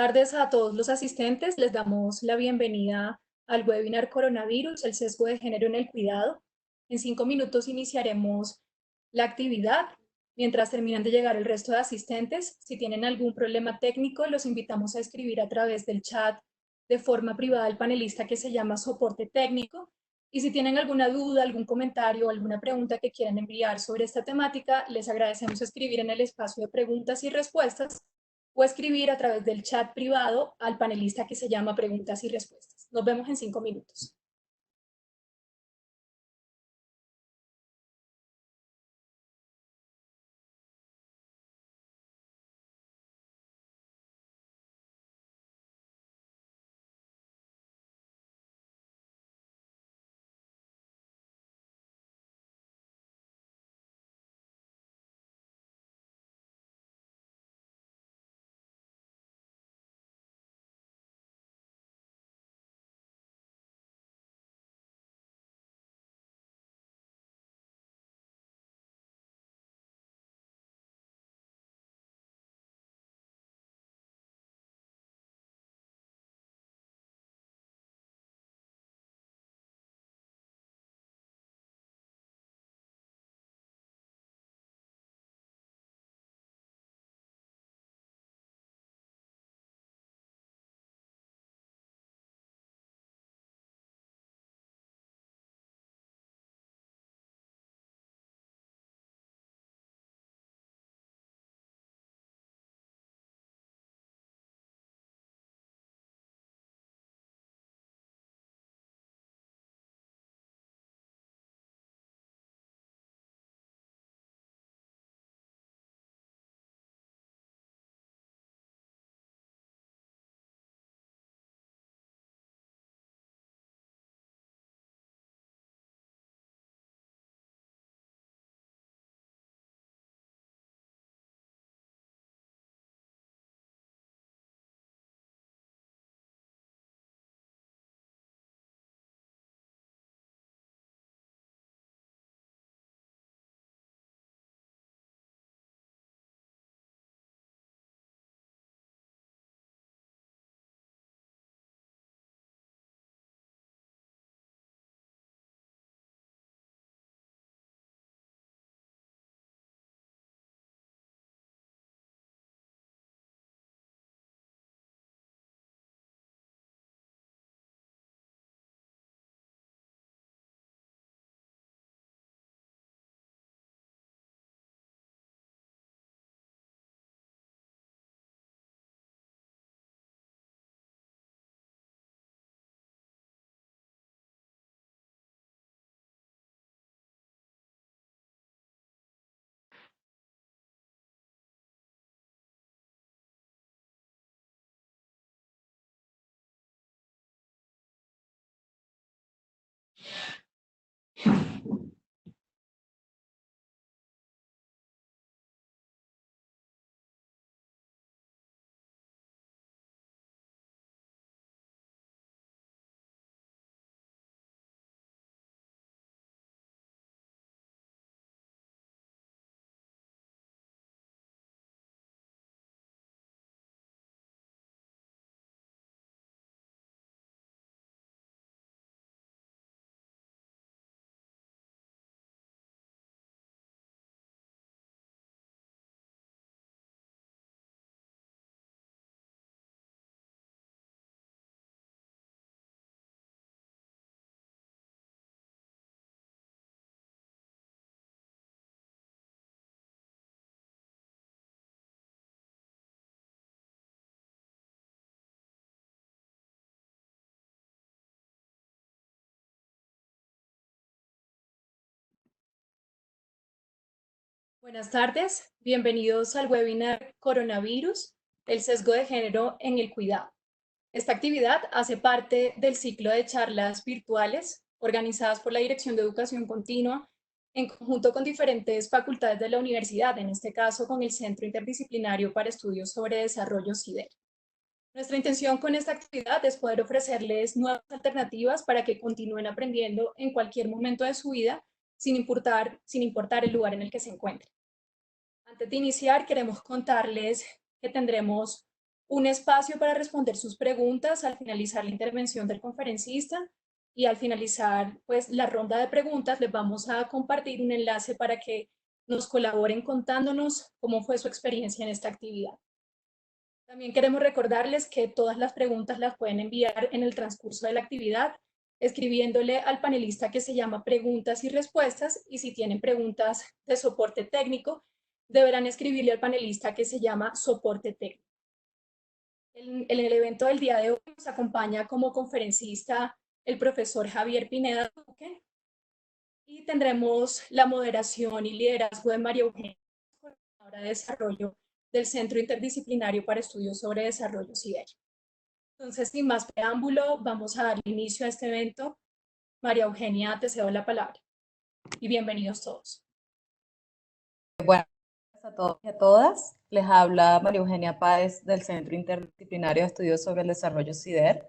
tardes a todos los asistentes. Les damos la bienvenida al webinar Coronavirus, el sesgo de género en el cuidado. En 5 minutos iniciaremos la actividad. Mientras terminan de llegar el resto de asistentes, si tienen algún problema técnico, los invitamos a escribir a través del chat de forma privada al panelista que se llama soporte técnico. Y si tienen alguna duda, algún comentario o alguna pregunta que quieran enviar sobre esta temática, les agradecemos escribir en el espacio de preguntas y respuestas o escribir a través del chat privado al panelista que se llama Preguntas y Respuestas. Nos vemos en 5 minutos. Buenas tardes, bienvenidos al webinar Coronavirus, el sesgo de género en el cuidado. Esta actividad hace parte del ciclo de charlas virtuales organizadas por la Dirección de Educación Continua en conjunto con diferentes facultades de la universidad, en este caso con el Centro Interdisciplinario para Estudios sobre Desarrollo CIDER. Nuestra intención con esta actividad es poder ofrecerles nuevas alternativas para que continúen aprendiendo en cualquier momento de su vida, sin importar el lugar en el que se encuentren. Antes de iniciar, queremos contarles que tendremos un espacio para responder sus preguntas al finalizar la intervención del conferencista, y al finalizar pues la ronda de preguntas les vamos a compartir un enlace para que nos colaboren contándonos cómo fue su experiencia en esta actividad. También queremos recordarles que todas las preguntas las pueden enviar en el transcurso de la actividad, escribiéndole al panelista que se llama Preguntas y Respuestas, y si tienen preguntas de soporte técnico, deberán escribirle al panelista que se llama Soporte Técnico. En el evento del día de hoy nos acompaña como conferencista el profesor Javier Pineda Duque, y tendremos la moderación y liderazgo de María Eugenia, coordinadora de desarrollo del Centro Interdisciplinario para Estudios sobre Desarrollo CIDER. Entonces, sin más preámbulo, vamos a dar inicio a este evento. María Eugenia, te cedo la palabra y bienvenidos todos. Buenas tardes a todos y a todas. Les habla María Eugenia Páez del Centro Interdisciplinario de Estudios sobre el Desarrollo CIDER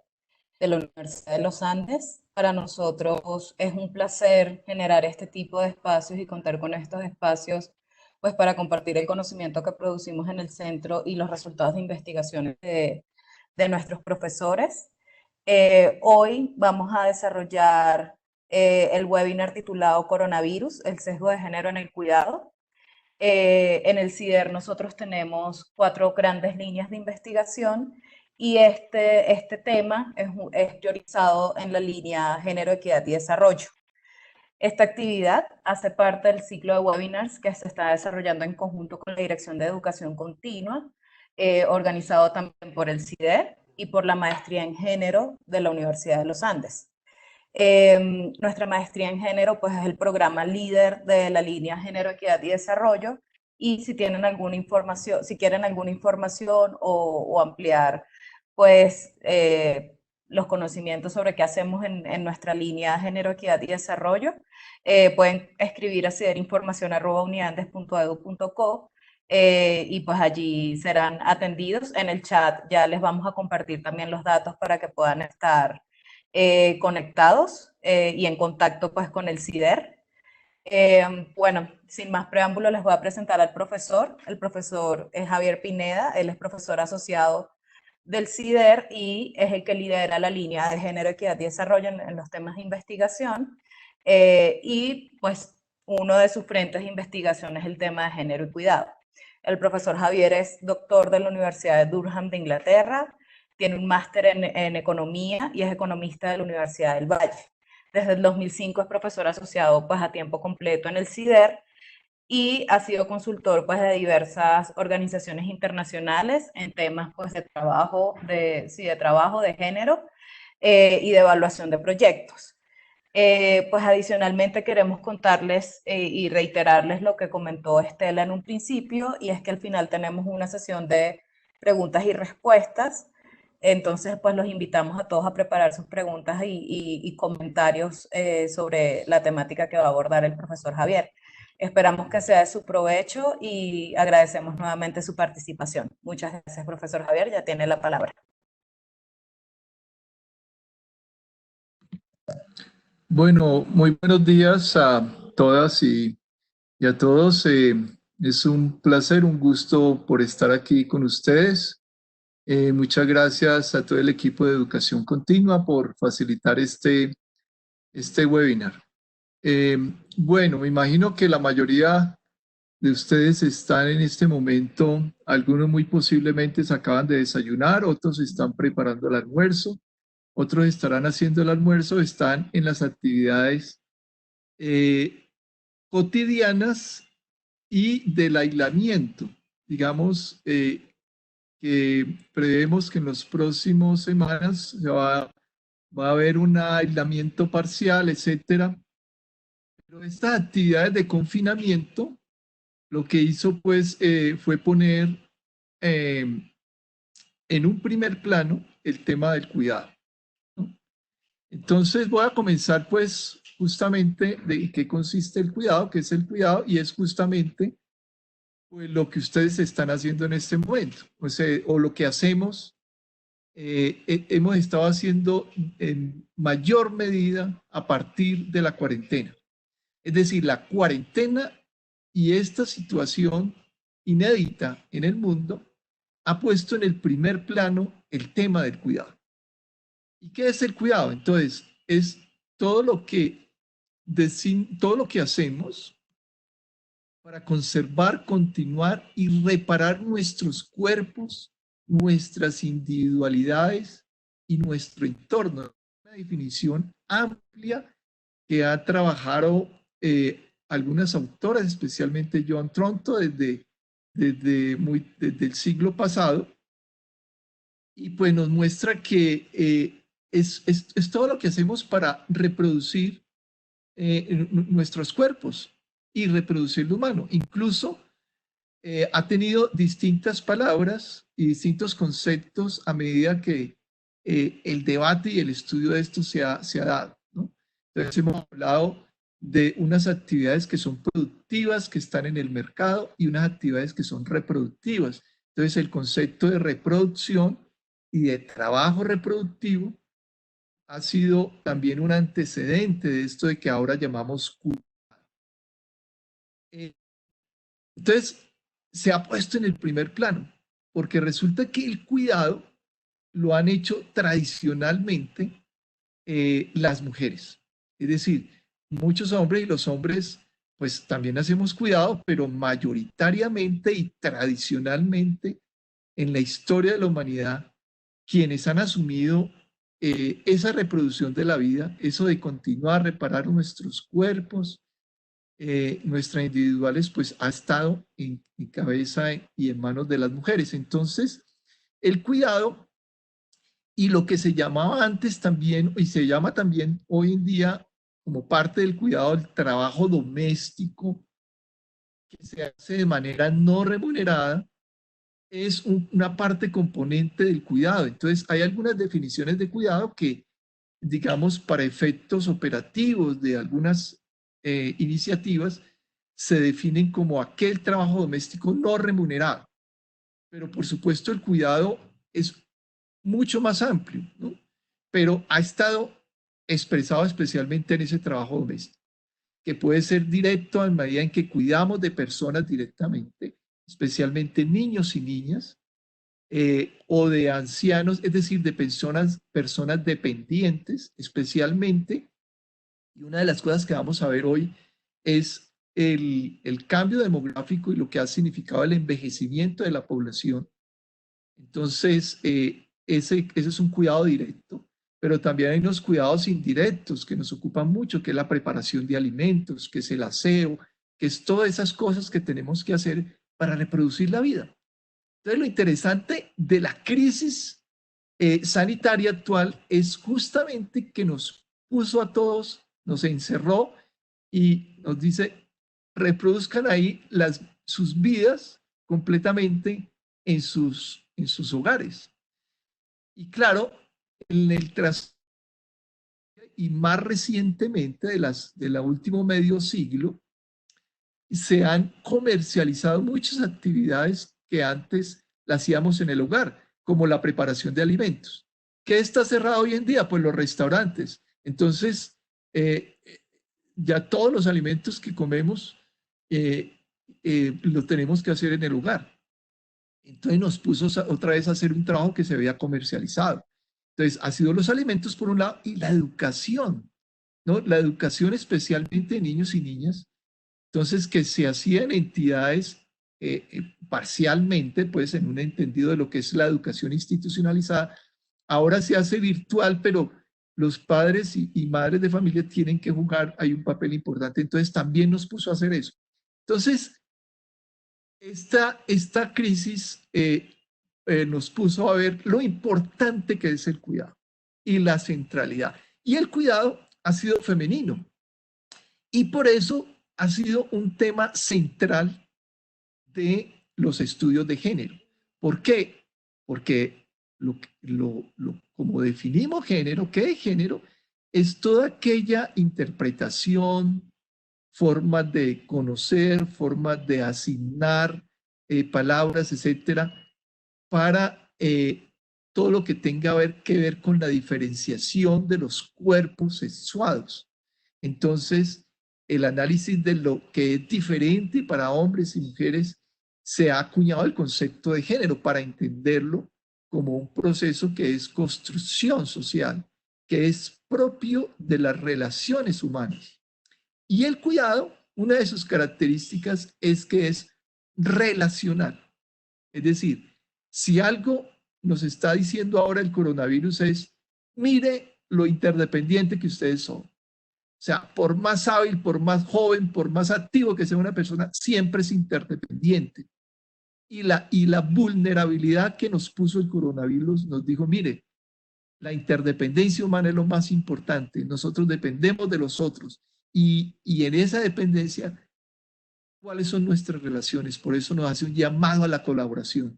de la Universidad de los Andes. Para nosotros es un placer generar este tipo de espacios y contar con estos espacios pues para compartir el conocimiento que producimos en el centro y los resultados de investigaciones de nuestros profesores. Hoy vamos a desarrollar el webinar titulado Coronavirus, el sesgo de género en el cuidado. En el CIDER nosotros tenemos 4 grandes líneas de investigación y este tema es priorizado en la línea Género, Equidad y Desarrollo. Esta actividad hace parte del ciclo de webinars que se está desarrollando en conjunto con la Dirección de Educación Continua, organizado también por el CIDER y por la Maestría en Género de la Universidad de los Andes. Nuestra maestría en género pues es el programa líder de la línea Género, Equidad y Desarrollo, y si tienen alguna información, si quieren alguna información o ampliar pues los conocimientos sobre qué hacemos en nuestra línea Género, Equidad y Desarrollo, pueden escribir a ciderinformacion@uniandes.edu.co y pues allí serán atendidos. En el chat ya les vamos a compartir también los datos para que puedan estar conectados y en contacto pues con el CIDER. Bueno, sin más preámbulo les voy a presentar al profesor. El profesor es Javier Pineda, él es profesor asociado del CIDER y es el que lidera la línea de Género, Equidad y Desarrollo en los temas de investigación, y pues uno de sus frentes de investigación es el tema de género y cuidado. El profesor Javier es doctor de la Universidad de Durham de Inglaterra, tiene un máster en economía y es economista de la Universidad del Valle. Desde el 2005 es profesor asociado pues a tiempo completo en el CIDER y ha sido consultor pues de diversas organizaciones internacionales en temas pues de trabajo, de género y de evaluación de proyectos. Pues adicionalmente queremos contarles y reiterarles lo que comentó Estela en un principio, y es que al final tenemos una sesión de preguntas y respuestas. Entonces, pues los invitamos a todos a preparar sus preguntas y comentarios sobre la temática que va a abordar el profesor Javier. Esperamos que sea de su provecho y agradecemos nuevamente su participación. Muchas gracias, profesor Javier. Ya tiene la palabra. Bueno, muy buenos días a todas y a todos. Es un placer, un gusto por estar aquí con ustedes. Muchas gracias a todo el equipo de Educación Continua por facilitar este webinar. Bueno, me imagino que la mayoría de ustedes están en este momento, algunos muy posiblemente se acaban de desayunar, otros están preparando el almuerzo, otros estarán haciendo el almuerzo, están en las actividades cotidianas y del aislamiento. Digamos que prevemos que en las próximas semanas va a haber un aislamiento parcial, etcétera. Pero estas actividades de confinamiento lo que hizo pues fue poner en un primer plano el tema del cuidado, ¿no? Entonces voy a comenzar pues justamente de qué consiste el cuidado, qué es el cuidado, y es justamente pues, lo que ustedes están haciendo en este momento, o lo que hacemos, hemos estado haciendo en mayor medida a partir de la cuarentena. Es decir, la cuarentena y esta situación inédita en el mundo ha puesto en el primer plano el tema del cuidado. ¿Y qué es el cuidado? Entonces, es todo lo que hacemos para conservar, continuar y reparar nuestros cuerpos, nuestras individualidades y nuestro entorno. Una definición amplia que ha trabajado algunas autoras, especialmente Joan Tronto, desde el siglo pasado, y pues nos muestra que es todo lo que hacemos para reproducir nuestros cuerpos y reproducir lo humano. Incluso ha tenido distintas palabras y distintos conceptos a medida que el debate y el estudio de esto se ha dado, ¿no? Entonces hemos hablado de unas actividades que son productivas, que están en el mercado, y unas actividades que son reproductivas. Entonces el concepto de reproducción y de trabajo reproductivo ha sido también un antecedente de esto de que ahora llamamos cuidado. Entonces, se ha puesto en el primer plano, porque resulta que el cuidado lo han hecho tradicionalmente las mujeres. Es decir, muchos hombres, y los hombres pues también hacemos cuidado, pero mayoritariamente y tradicionalmente en la historia de la humanidad, quienes han asumido esa reproducción de la vida, eso de continuar a reparar nuestros cuerpos, nuestras individuales, pues ha estado en cabeza y en manos de las mujeres. Entonces, el cuidado y lo que se llamaba antes también, y se llama también hoy en día como parte del cuidado, el trabajo doméstico, que se hace de manera no remunerada, es una parte componente del cuidado. Entonces, hay algunas definiciones de cuidado que, digamos, para efectos operativos de algunas iniciativas, se definen como aquel trabajo doméstico no remunerado. Pero, por supuesto, el cuidado es mucho más amplio, ¿no? Pero ha estado expresado especialmente en ese trabajo doméstico, que puede ser directo en medida en que cuidamos de personas directamente, especialmente niños y niñas, o de ancianos, es decir, de personas dependientes, especialmente. Y una de las cosas que vamos a ver hoy es el cambio demográfico y lo que ha significado el envejecimiento de la población. Entonces, ese es un cuidado directo, pero también hay unos cuidados indirectos que nos ocupan mucho, que es la preparación de alimentos, que es el aseo, que es todas esas cosas que tenemos que hacer para reproducir la vida. Entonces, lo interesante de la crisis sanitaria actual es justamente que nos puso a todos, nos encerró y nos dice, reproduzcan ahí sus vidas completamente en sus hogares. Y claro, en el tras y más recientemente del último medio siglo, se han comercializado muchas actividades que antes las hacíamos en el hogar, como la preparación de alimentos. ¿Qué está cerrado hoy en día? Pues los restaurantes. Entonces, ya todos los alimentos que comemos lo tenemos que hacer en el hogar. Entonces nos puso otra vez a hacer un trabajo que se había comercializado. Entonces, ha sido los alimentos por un lado y la educación, ¿no? La educación especialmente de niños y niñas, entonces, que se hacían entidades parcialmente, pues en un entendido de lo que es la educación institucionalizada, ahora se hace virtual, pero los padres y madres de familia tienen que jugar, hay un papel importante, entonces también nos puso a hacer eso. Entonces, esta crisis nos puso a ver lo importante que es el cuidado y la centralidad. Y el cuidado ha sido femenino. Y por eso ha sido un tema central de los estudios de género. ¿Por qué? Porque como definimos género, ¿qué es género? Es toda aquella interpretación, formas de conocer, formas de asignar palabras, etcétera, para todo lo que tenga que ver con la diferenciación de los cuerpos sexuados. Entonces, el análisis de lo que es diferente para hombres y mujeres se ha acuñado el concepto de género para entenderlo como un proceso que es construcción social, que es propio de las relaciones humanas. Y el cuidado, una de sus características es que es relacional. Es decir, si algo nos está diciendo ahora el coronavirus es, mire lo interdependiente que ustedes son. O sea, por más hábil, por más joven, por más activo que sea una persona, siempre es interdependiente. Y la vulnerabilidad que nos puso el coronavirus nos dijo, mire, la interdependencia humana es lo más importante. Nosotros dependemos de los otros. Y en esa dependencia, ¿cuáles son nuestras relaciones? Por eso nos hace un llamado a la colaboración.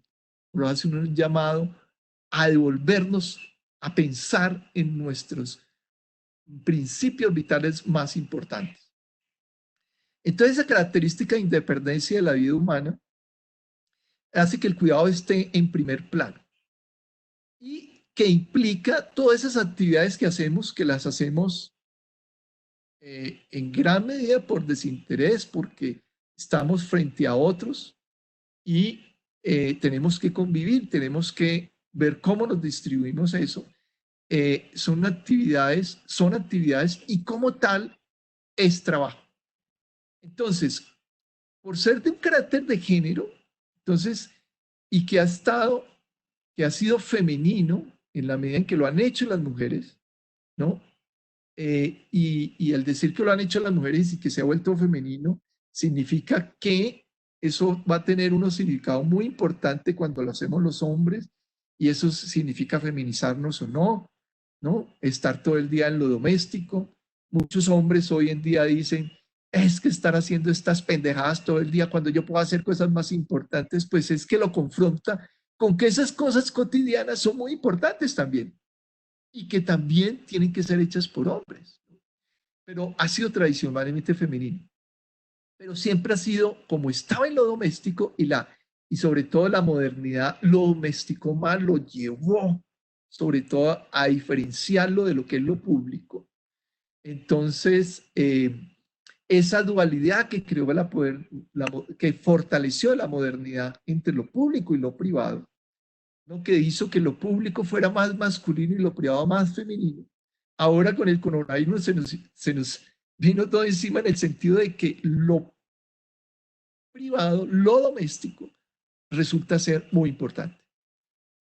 Nos hace un llamado a devolvernos, a pensar en nuestros principios vitales más importantes. Entonces, esa característica de independencia de la vida humana hace que el cuidado esté en primer plano y que implica todas esas actividades que hacemos, que las hacemos en gran medida por desinterés, porque estamos frente a otros y tenemos que convivir, tenemos que ver cómo nos distribuimos eso. Son actividades y como tal es trabajo. Entonces, por ser de un carácter de género, entonces, y que ha sido femenino en la medida en que lo han hecho las mujeres, ¿no? Y el decir que lo han hecho las mujeres y que se ha vuelto femenino, significa que eso va a tener un significado muy importante cuando lo hacemos los hombres, y eso significa feminizarnos o no, ¿no? Estar todo el día en lo doméstico. Muchos hombres hoy en día dicen, es que estar haciendo estas pendejadas todo el día cuando yo puedo hacer cosas más importantes, pues es que lo confronta con que esas cosas cotidianas son muy importantes también y que también tienen que ser hechas por hombres. Pero ha sido tradicionalmente femenino. Pero siempre ha sido, como estaba en lo doméstico y sobre todo la modernidad lo domesticó más, lo llevó sobre todo a diferenciarlo de lo que es lo público. Entonces, esa dualidad que creó que fortaleció la modernidad entre lo público y lo privado, ¿no? Que hizo que lo público fuera más masculino y lo privado más femenino. Ahora con el coronavirus se nos vino todo encima en el sentido de que lo privado, lo doméstico, resulta ser muy importante.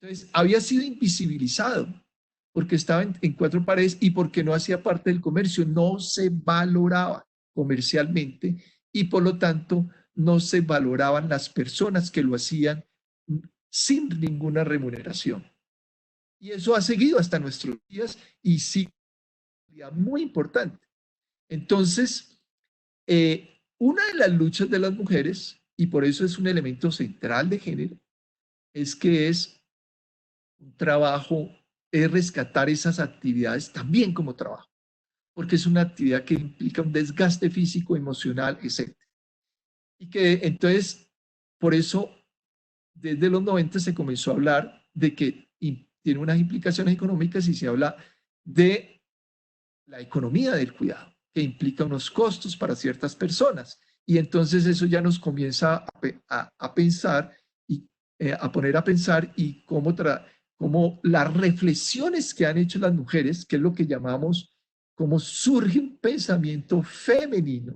Entonces, había sido invisibilizado porque estaba en cuatro paredes y porque no hacía parte del comercio, no se valoraba comercialmente y por lo tanto no se valoraban las personas que lo hacían sin ninguna remuneración. Y eso ha seguido hasta nuestros días y sí, muy importante. Entonces, una de las luchas de las mujeres, y por eso es un elemento central de género, es que es un trabajo, es rescatar esas actividades también como trabajo, porque es una actividad que implica un desgaste físico, emocional, etc. Y que entonces, por eso, desde los 90 se comenzó a hablar de que tiene unas implicaciones económicas y se habla de la economía del cuidado, que implica unos costos para ciertas personas. Y entonces eso ya nos comienza a pensar y a poner a pensar y cómo las reflexiones que han hecho las mujeres, que es lo que llamamos, cómo surge un pensamiento femenino,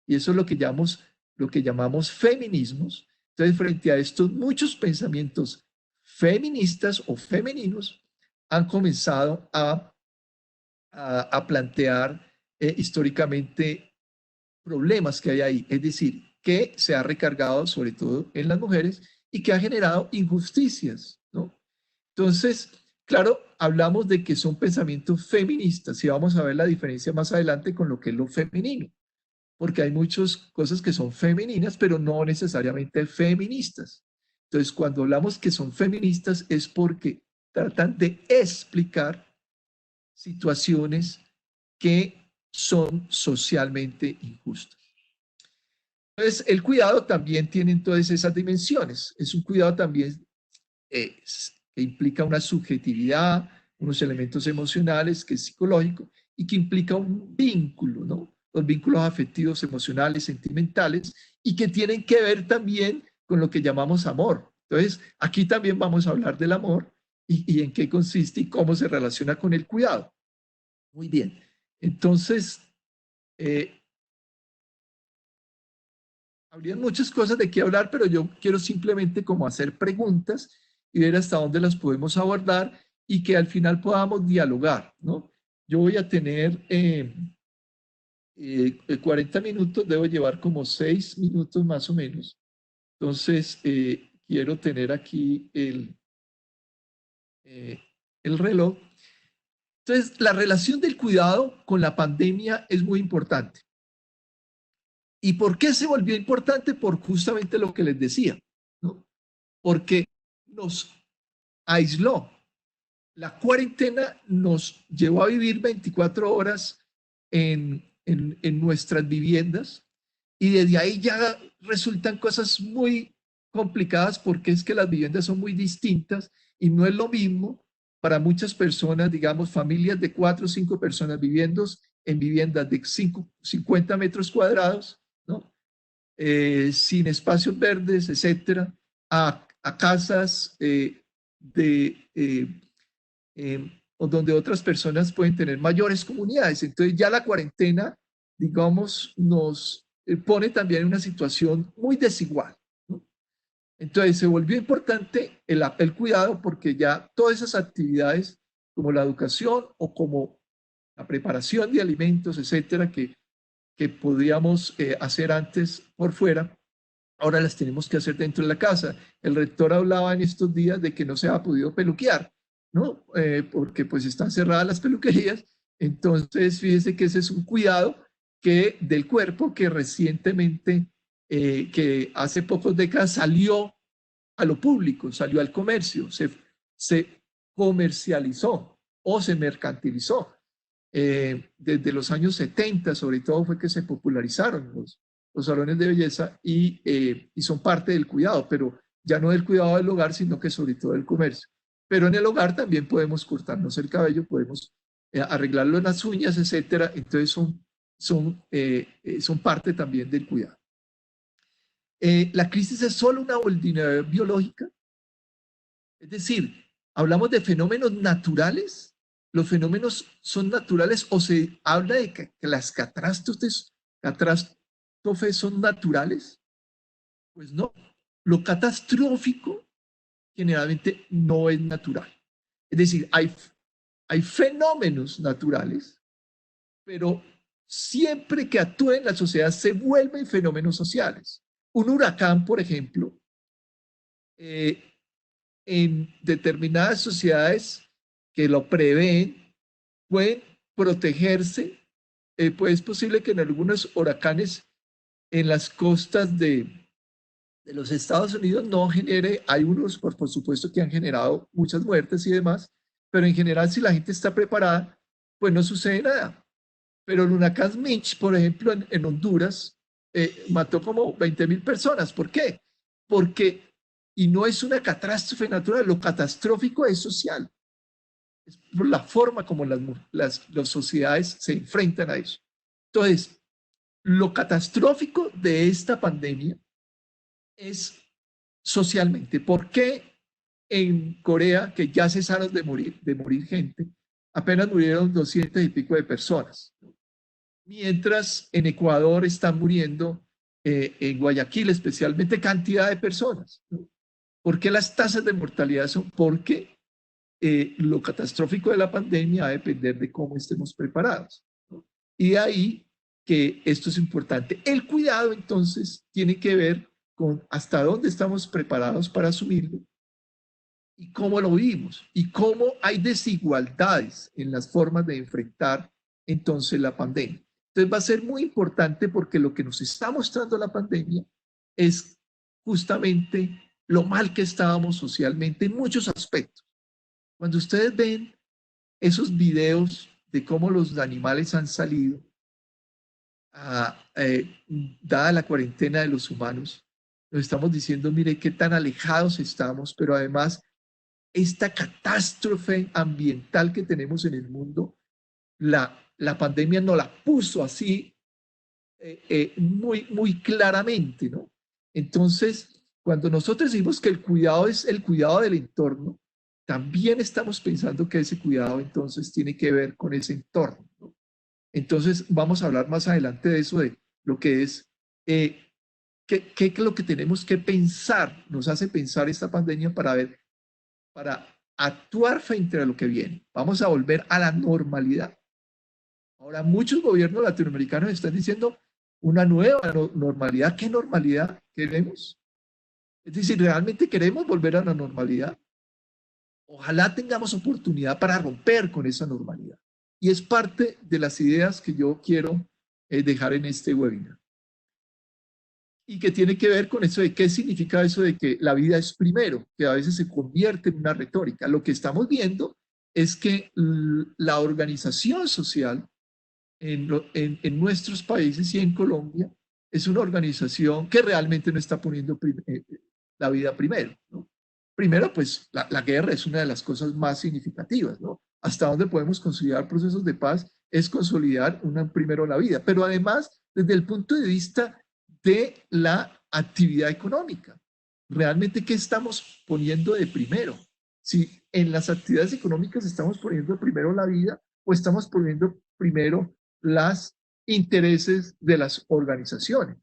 y eso es lo que llamamos feminismos. Entonces, frente a estos muchos pensamientos feministas o femeninos, han comenzado a plantear históricamente problemas que hay ahí, es decir, que se ha recargado sobre todo en las mujeres y que ha generado injusticias, ¿no? Entonces, claro, hablamos de que son pensamientos feministas y vamos a ver la diferencia más adelante con lo que es lo femenino, porque hay muchas cosas que son femeninas, pero no necesariamente feministas. Entonces, cuando hablamos que son feministas es porque tratan de explicar situaciones que son socialmente injustas. Entonces, el cuidado también tiene todas esas dimensiones. Es un cuidado también que implica una subjetividad, unos elementos emocionales, que es psicológico, y que implica un vínculo, ¿no? Los vínculos afectivos, emocionales, sentimentales, y que tienen que ver también con lo que llamamos amor. Entonces, aquí también vamos a hablar del amor y en qué consiste y cómo se relaciona con el cuidado. Muy bien. Entonces, habría muchas cosas de qué hablar, pero yo quiero simplemente como hacer preguntas y ver hasta dónde las podemos abordar y que al final podamos dialogar, ¿no? Yo voy a tener 40 minutos, debo llevar como 6 minutos más o menos. Entonces, quiero tener aquí el reloj. Entonces, la relación del cuidado con la pandemia es muy importante. ¿Y por qué se volvió importante? Por justamente lo que les decía, ¿no? Porque nos aisló. La cuarentena nos llevó a vivir 24 horas en nuestras viviendas y desde ahí ya resultan cosas muy complicadas porque es que las viviendas son muy distintas y no es lo mismo para muchas personas, digamos, familias de 4 o 5 personas viviendo en viviendas de 50 metros cuadrados, ¿no? Sin espacios verdes, etcétera, a casas o donde otras personas pueden tener mayores comunidades. Entonces ya la cuarentena, digamos, nos pone también en una situación muy desigual, ¿no? Entonces se volvió importante el cuidado porque ya todas esas actividades como la educación o como la preparación de alimentos, etcétera, que podíamos hacer antes por fuera, ahora las tenemos que hacer dentro de la casa. El rector hablaba en estos días de que no se ha podido peluquear, ¿no? Porque pues están cerradas las peluquerías. Entonces, fíjese que ese es un cuidado del cuerpo que recientemente, que hace pocas décadas salió a lo público, salió al comercio, se comercializó o se mercantilizó. Desde los años 70, sobre todo, fue que se popularizaron los salones de belleza y son parte del cuidado, pero ya no del cuidado del hogar, sino que sobre todo del comercio. Pero en el hogar también podemos cortarnos el cabello, podemos arreglarlo en las uñas, etcétera. Entonces son parte también del cuidado. La crisis es solo una vulnerabilidad biológica, es decir, hablamos de fenómenos naturales. Los fenómenos son naturales o se habla de que las catástrofes son naturales. Pues no, lo catastrófico generalmente no es natural. Es decir, hay fenómenos naturales, pero siempre que actúen en la sociedad se vuelven fenómenos sociales. Un huracán, por ejemplo, en determinadas sociedades que lo prevén, pueden protegerse. Pues es posible que en algunos huracanes en las costas de los Estados Unidos no genere, hay unos por supuesto que han generado muchas muertes y demás, pero en general si la gente está preparada, pues no sucede nada. Pero el huracán Mitch, por ejemplo, en Honduras, mató como 20.000 personas. ¿Por qué? Porque, y no es una catástrofe natural, lo catastrófico es social. Es por la forma como las sociedades se enfrentan a eso. Entonces, lo catastrófico de esta pandemia es socialmente. ¿Por qué en Corea, que ya cesaron de morir gente, apenas murieron 200 y pico de personas? Mientras en Ecuador están muriendo, en Guayaquil especialmente, cantidad de personas, ¿no? ¿Por qué las tasas de mortalidad son? Porque lo catastrófico de la pandemia va a depender de cómo estemos preparados, ¿no? Y de ahí que esto es importante. El cuidado, entonces, tiene que ver con hasta dónde estamos preparados para asumirlo y cómo lo vivimos y cómo hay desigualdades en las formas de enfrentar entonces la pandemia. Entonces va a ser muy importante porque lo que nos está mostrando la pandemia es justamente lo mal que estábamos socialmente en muchos aspectos. Cuando ustedes ven esos videos de cómo los animales han salido, dada la cuarentena de los humanos, nos estamos diciendo, mire qué tan alejados estamos, pero además esta catástrofe ambiental que tenemos en el mundo, la pandemia nos la puso así muy claramente, ¿no? Entonces, Cuando nosotros decimos que el cuidado es el cuidado del entorno, también estamos pensando que ese cuidado entonces tiene que ver con ese entorno, ¿no? Entonces vamos a hablar más adelante de eso, de lo que es, qué es lo que tenemos que pensar, nos hace pensar esta pandemia para actuar frente a lo que viene. Vamos a volver a la normalidad. Ahora, muchos gobiernos latinoamericanos están diciendo una nueva normalidad. ¿Qué normalidad queremos? Es decir, ¿realmente queremos volver a la normalidad? Ojalá tengamos oportunidad para romper con esa normalidad. Y es parte de las ideas que yo quiero dejar en este webinar. Y que tiene que ver con eso de qué significa eso de que la vida es primero, que a veces se convierte en una retórica. Lo que estamos viendo es que la organización social en nuestros países y en Colombia es una organización que realmente no está poniendo la vida primero, ¿no? Primero, pues la guerra es una de las cosas más significativas, ¿no? Hasta donde podemos consolidar procesos de paz es consolidar primero la vida, pero además desde el punto de vista de la actividad económica. Realmente, ¿qué estamos poniendo de primero? Si en las actividades económicas estamos poniendo primero la vida o estamos poniendo primero los intereses de las organizaciones.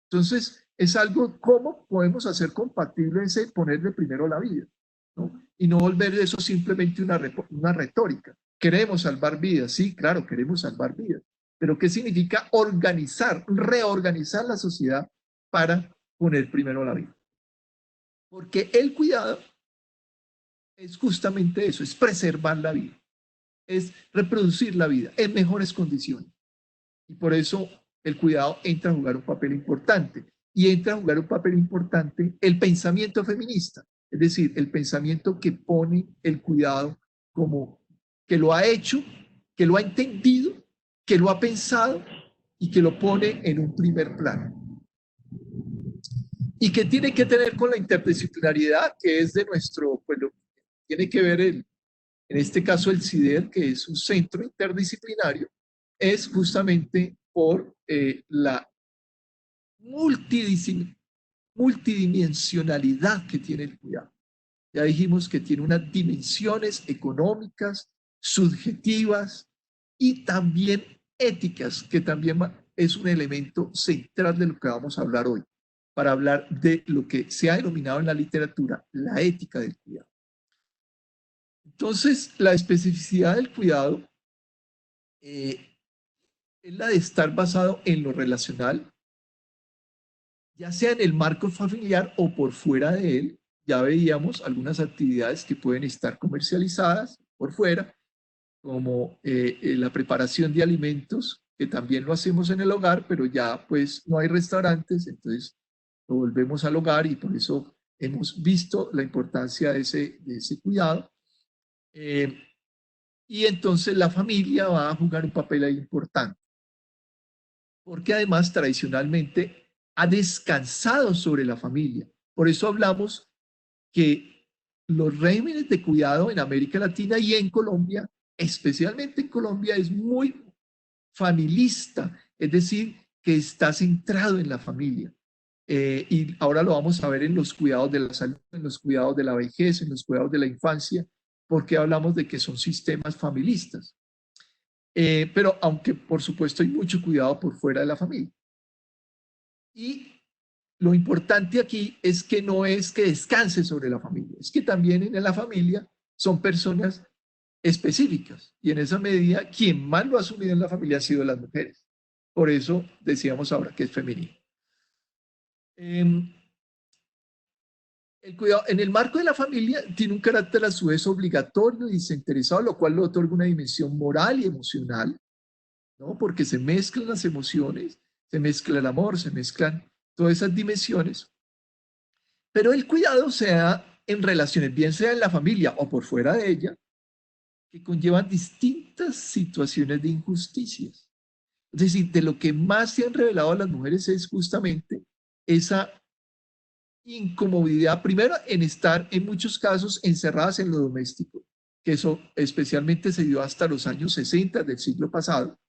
Entonces, es algo, ¿cómo podemos hacer compatible ese ponerle primero la vida, ¿no? Y no volver eso simplemente una retórica. Queremos salvar vidas, sí, claro, queremos salvar vidas, pero ¿qué significa organizar, reorganizar la sociedad para poner primero la vida? Porque el cuidado es justamente eso, es preservar la vida, es reproducir la vida en mejores condiciones. Y por eso el cuidado entra a jugar un papel importante. Y entra a jugar un papel importante el pensamiento feminista, es decir, el pensamiento que pone el cuidado como que lo ha hecho, que lo ha entendido, que lo ha pensado y que lo pone en un primer plano. Y que tiene que tener con la interdisciplinariedad que es de nuestro, pues tiene que ver en este caso el CIDER, que es un centro interdisciplinario, es justamente por la multidimensionalidad que tiene el cuidado. Ya dijimos que tiene unas dimensiones económicas, subjetivas y también éticas, que también es un elemento central de lo que vamos a hablar hoy, para hablar de lo que se ha denominado en la literatura la ética del cuidado. Entonces, la especificidad del cuidado es la de estar basado en lo relacional, ya sea en el marco familiar o por fuera de él. Ya veíamos algunas actividades que pueden estar comercializadas por fuera, como la preparación de alimentos, que también lo hacemos en el hogar, pero ya pues no hay restaurantes, entonces lo volvemos al hogar y por eso hemos visto la importancia de ese cuidado. Y entonces la familia va a jugar un papel ahí importante, porque además tradicionalmente ha descansado sobre la familia. Por eso hablamos que los regímenes de cuidado en América Latina y en Colombia, especialmente en Colombia, es muy familista, es decir, que está centrado en la familia. Y ahora lo vamos a ver en los cuidados de la salud, en los cuidados de la vejez, en los cuidados de la infancia, porque hablamos de que son sistemas familistas. Pero aunque por supuesto hay mucho cuidado por fuera de la familia. Y lo importante aquí es que no es que descanse sobre la familia, es que también en la familia son personas específicas y en esa medida quien más lo ha asumido en la familia han sido las mujeres. Por eso decíamos ahora que es femenino. El cuidado en el marco de la familia tiene un carácter a su vez obligatorio y desinteresado, lo cual le otorga una dimensión moral y emocional, ¿no? Porque se mezclan las emociones, se mezcla el amor, se mezclan todas esas dimensiones. Pero el cuidado se da en relaciones, bien sea en la familia o por fuera de ella, que conllevan distintas situaciones de injusticias. Es decir, de lo que más se han revelado a las mujeres es justamente esa incomodidad, primero en estar en muchos casos encerradas en lo doméstico, que eso especialmente se dio hasta los años 60 del siglo pasado,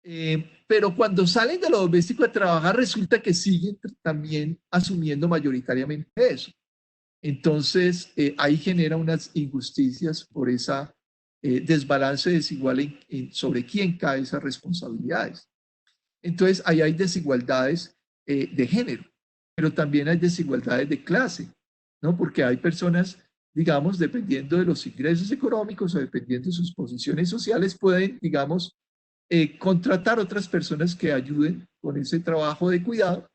Pero cuando salen de lo doméstico a trabajar, resulta que siguen también asumiendo mayoritariamente eso. Entonces, ahí genera unas injusticias por esa desbalance desigual sobre quién cae esas responsabilidades. Entonces, ahí hay desigualdades de género, pero también hay desigualdades de clase, ¿no? Porque hay personas, digamos, dependiendo de los ingresos económicos o dependiendo de sus posiciones sociales, pueden, digamos, contratar otras personas que ayuden con ese trabajo de cuidado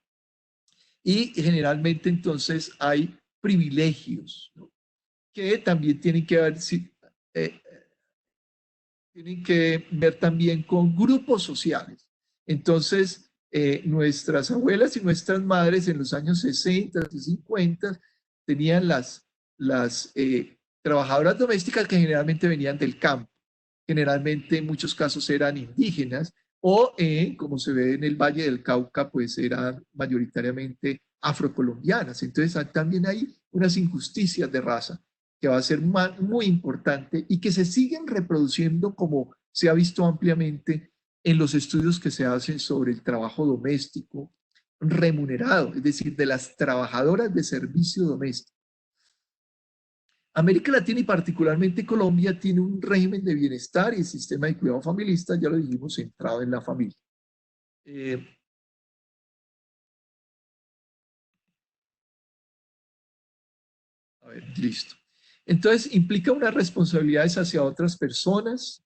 y generalmente entonces hay privilegios, ¿no? Que también eh, tienen que ver también con grupos sociales. Entonces, nuestras abuelas y nuestras madres en los años 60 y 50 tenían las trabajadoras domésticas que generalmente venían del campo. Generalmente en muchos casos eran indígenas o, como se ve en el Valle del Cauca, pues eran mayoritariamente afrocolombianas. Entonces también hay unas injusticias de raza que va a ser muy importante y que se siguen reproduciendo como se ha visto ampliamente en los estudios que se hacen sobre el trabajo doméstico remunerado, es decir, de las trabajadoras de servicio doméstico. América Latina y particularmente Colombia tiene un régimen de bienestar y sistema de cuidado familista, ya lo dijimos, centrado en la familia. A ver, listo. Entonces, implica unas responsabilidades hacia otras personas,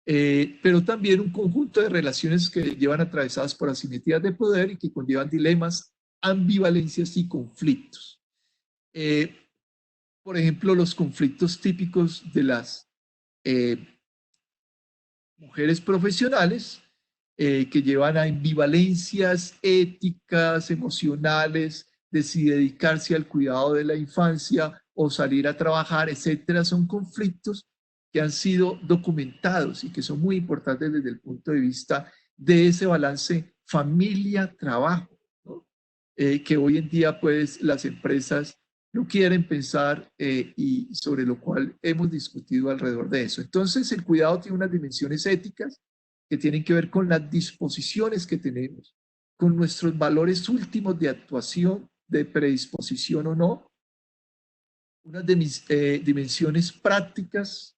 pero también un conjunto de relaciones que llevan atravesadas por asimetrías de poder y que conllevan dilemas, ambivalencias y conflictos. Por ejemplo, los conflictos típicos de las mujeres profesionales que llevan a ambivalencias éticas, emocionales, de si dedicarse al cuidado de la infancia o salir a trabajar, etcétera, son conflictos que han sido documentados y que son muy importantes desde el punto de vista de ese balance familia-trabajo, ¿no? Que hoy en día pues las empresas no quieren pensar y sobre lo cual hemos discutido alrededor de eso. Entonces el cuidado tiene unas dimensiones éticas que tienen que ver con las disposiciones que tenemos, con nuestros valores últimos de actuación, de predisposición o no, unas dimensiones prácticas,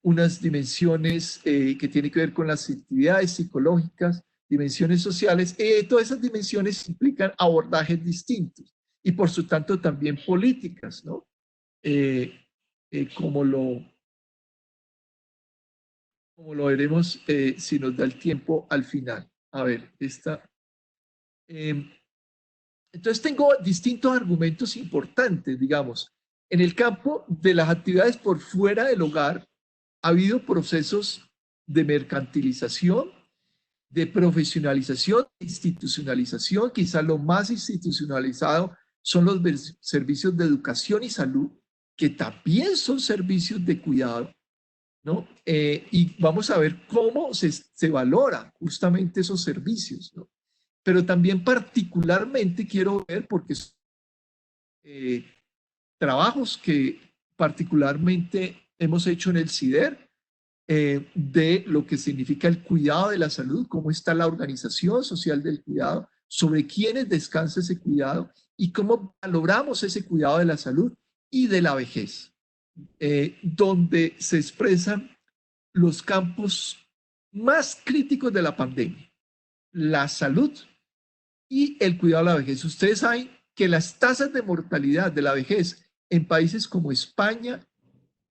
unas dimensiones que tienen que ver con las actividades psicológicas, dimensiones sociales, todas esas dimensiones implican abordajes distintos y por su tanto también políticas, ¿no? Como lo veremos si nos da el tiempo al final. A ver, esta. Entonces tengo distintos argumentos importantes, digamos. En el campo de las actividades por fuera del hogar, ha habido procesos de mercantilización, de profesionalización, institucionalización. Quizá lo más institucionalizado son los servicios de educación y salud, que también son servicios de cuidado, ¿no? Y vamos a ver cómo se valora justamente esos servicios, ¿no? Pero también particularmente quiero ver, porque trabajos que particularmente hemos hecho en el CIDER, de lo que significa el cuidado de la salud, cómo está la organización social del cuidado, sobre quiénes descansa ese cuidado y cómo valoramos ese cuidado de la salud y de la vejez, donde se expresan los campos más críticos de la pandemia, la salud y el cuidado de la vejez. Ustedes saben que las tasas de mortalidad de la vejez en países como España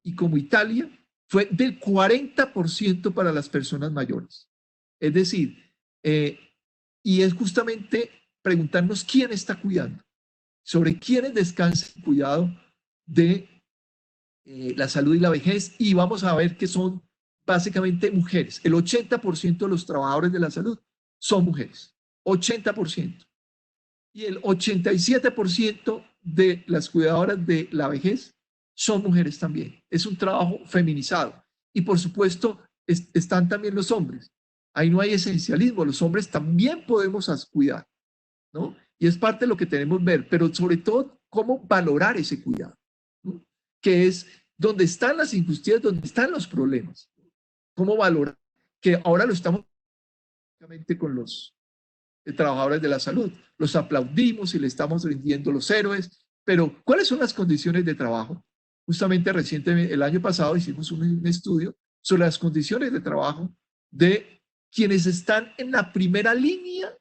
y como Italia fue del 40% para las personas mayores. Es decir, y es justamente preguntarnos quién está cuidando, sobre quiénes descansa el cuidado de la salud y la vejez, y vamos a ver que son básicamente mujeres. El 80% de los trabajadores de la salud son mujeres, 80%. Y el 87% de las cuidadoras de la vejez son mujeres también. Es un trabajo feminizado. Y por supuesto, están también los hombres. Ahí no hay esencialismo. Los hombres también podemos cuidar, ¿no? Y es parte de lo que tenemos que ver, pero sobre todo, cómo valorar ese cuidado, ¿no? Que es donde están las injusticias, donde están los problemas. cómo valorar, que ahora lo estamos con los trabajadores de la salud. Los aplaudimos y le estamos rindiendo los héroes, pero ¿cuáles son las condiciones de trabajo? Justamente recientemente, el año pasado, hicimos un estudio sobre las condiciones de trabajo de quienes están en la primera línea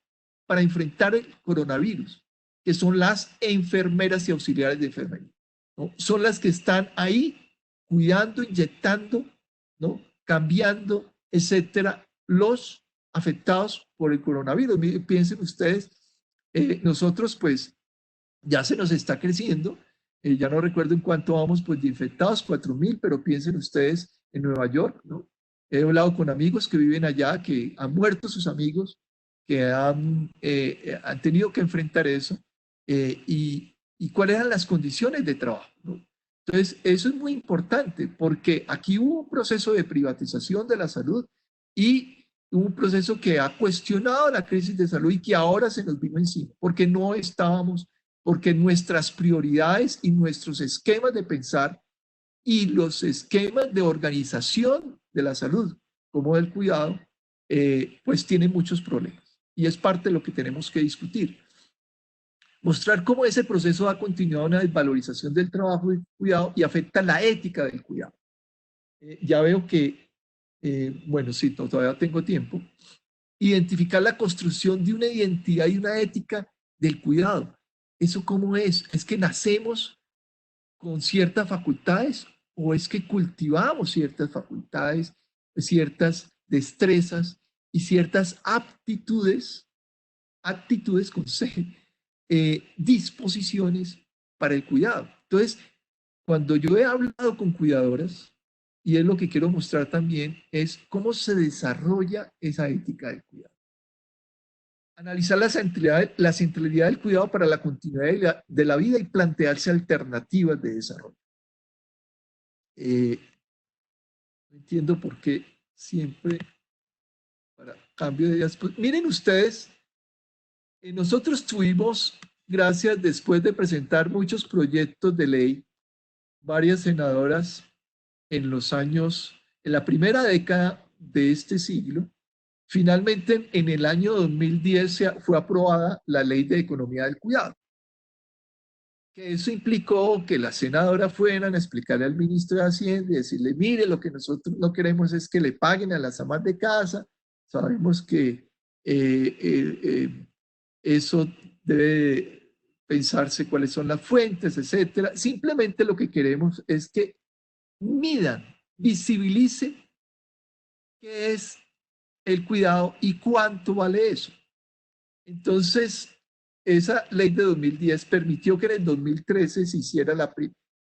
para enfrentar el coronavirus, que son las enfermeras y auxiliares de enfermería, ¿no? Son las que están ahí cuidando, inyectando, ¿no? Cambiando, etcétera, los afectados por el coronavirus. Piensen ustedes, nosotros pues ya se nos está creciendo, ya no recuerdo en cuánto vamos pues de infectados, 4.000, pero piensen ustedes en Nueva York, ¿no? He hablado con amigos que viven allá, que han muerto sus amigos, que han tenido que enfrentar eso, y cuáles eran las condiciones de trabajo, ¿no? Entonces, eso es muy importante porque aquí hubo un proceso de privatización de la salud y un proceso que ha cuestionado la crisis de salud y que ahora se nos vino encima, porque no estábamos, porque nuestras prioridades y nuestros esquemas de pensar y los esquemas de organización de la salud, como del cuidado, pues tienen muchos problemas. Y es parte de lo que tenemos que discutir. Mostrar cómo ese proceso ha continuado una desvalorización del trabajo y cuidado y afecta la ética del cuidado. Ya veo que, bueno, sí, todavía tengo tiempo. Identificar la construcción de una identidad y una ética del cuidado. ¿Eso cómo es? ¿Es que nacemos con ciertas facultades o es que cultivamos ciertas facultades, ciertas destrezas y ciertas actitudes con C, disposiciones para el cuidado? Entonces, cuando yo he hablado con cuidadoras, y es lo que quiero mostrar también, es cómo se desarrolla esa ética del cuidado. Analizar la centralidad del cuidado para la continuidad de la vida y plantearse alternativas de desarrollo. No entiendo por qué siempre para cambio de ideas. Pues, miren ustedes, nosotros tuvimos, gracias, después de presentar muchos proyectos de ley, varias senadoras en los años, en la primera década de este siglo. Finalmente, en el año 2010 fue aprobada la Ley de Economía del Cuidado. Que eso implicó que las senadoras fueran a explicarle al ministro de Hacienda y decirle, mire, lo que nosotros no queremos es que le paguen a las amas de casa. Sabemos que eso debe pensarse cuáles son las fuentes, etcétera. Simplemente lo que queremos es que midan, visibilicen qué es el cuidado y cuánto vale eso. Entonces, esa ley de 2010 permitió que en el 2013 se hiciera la...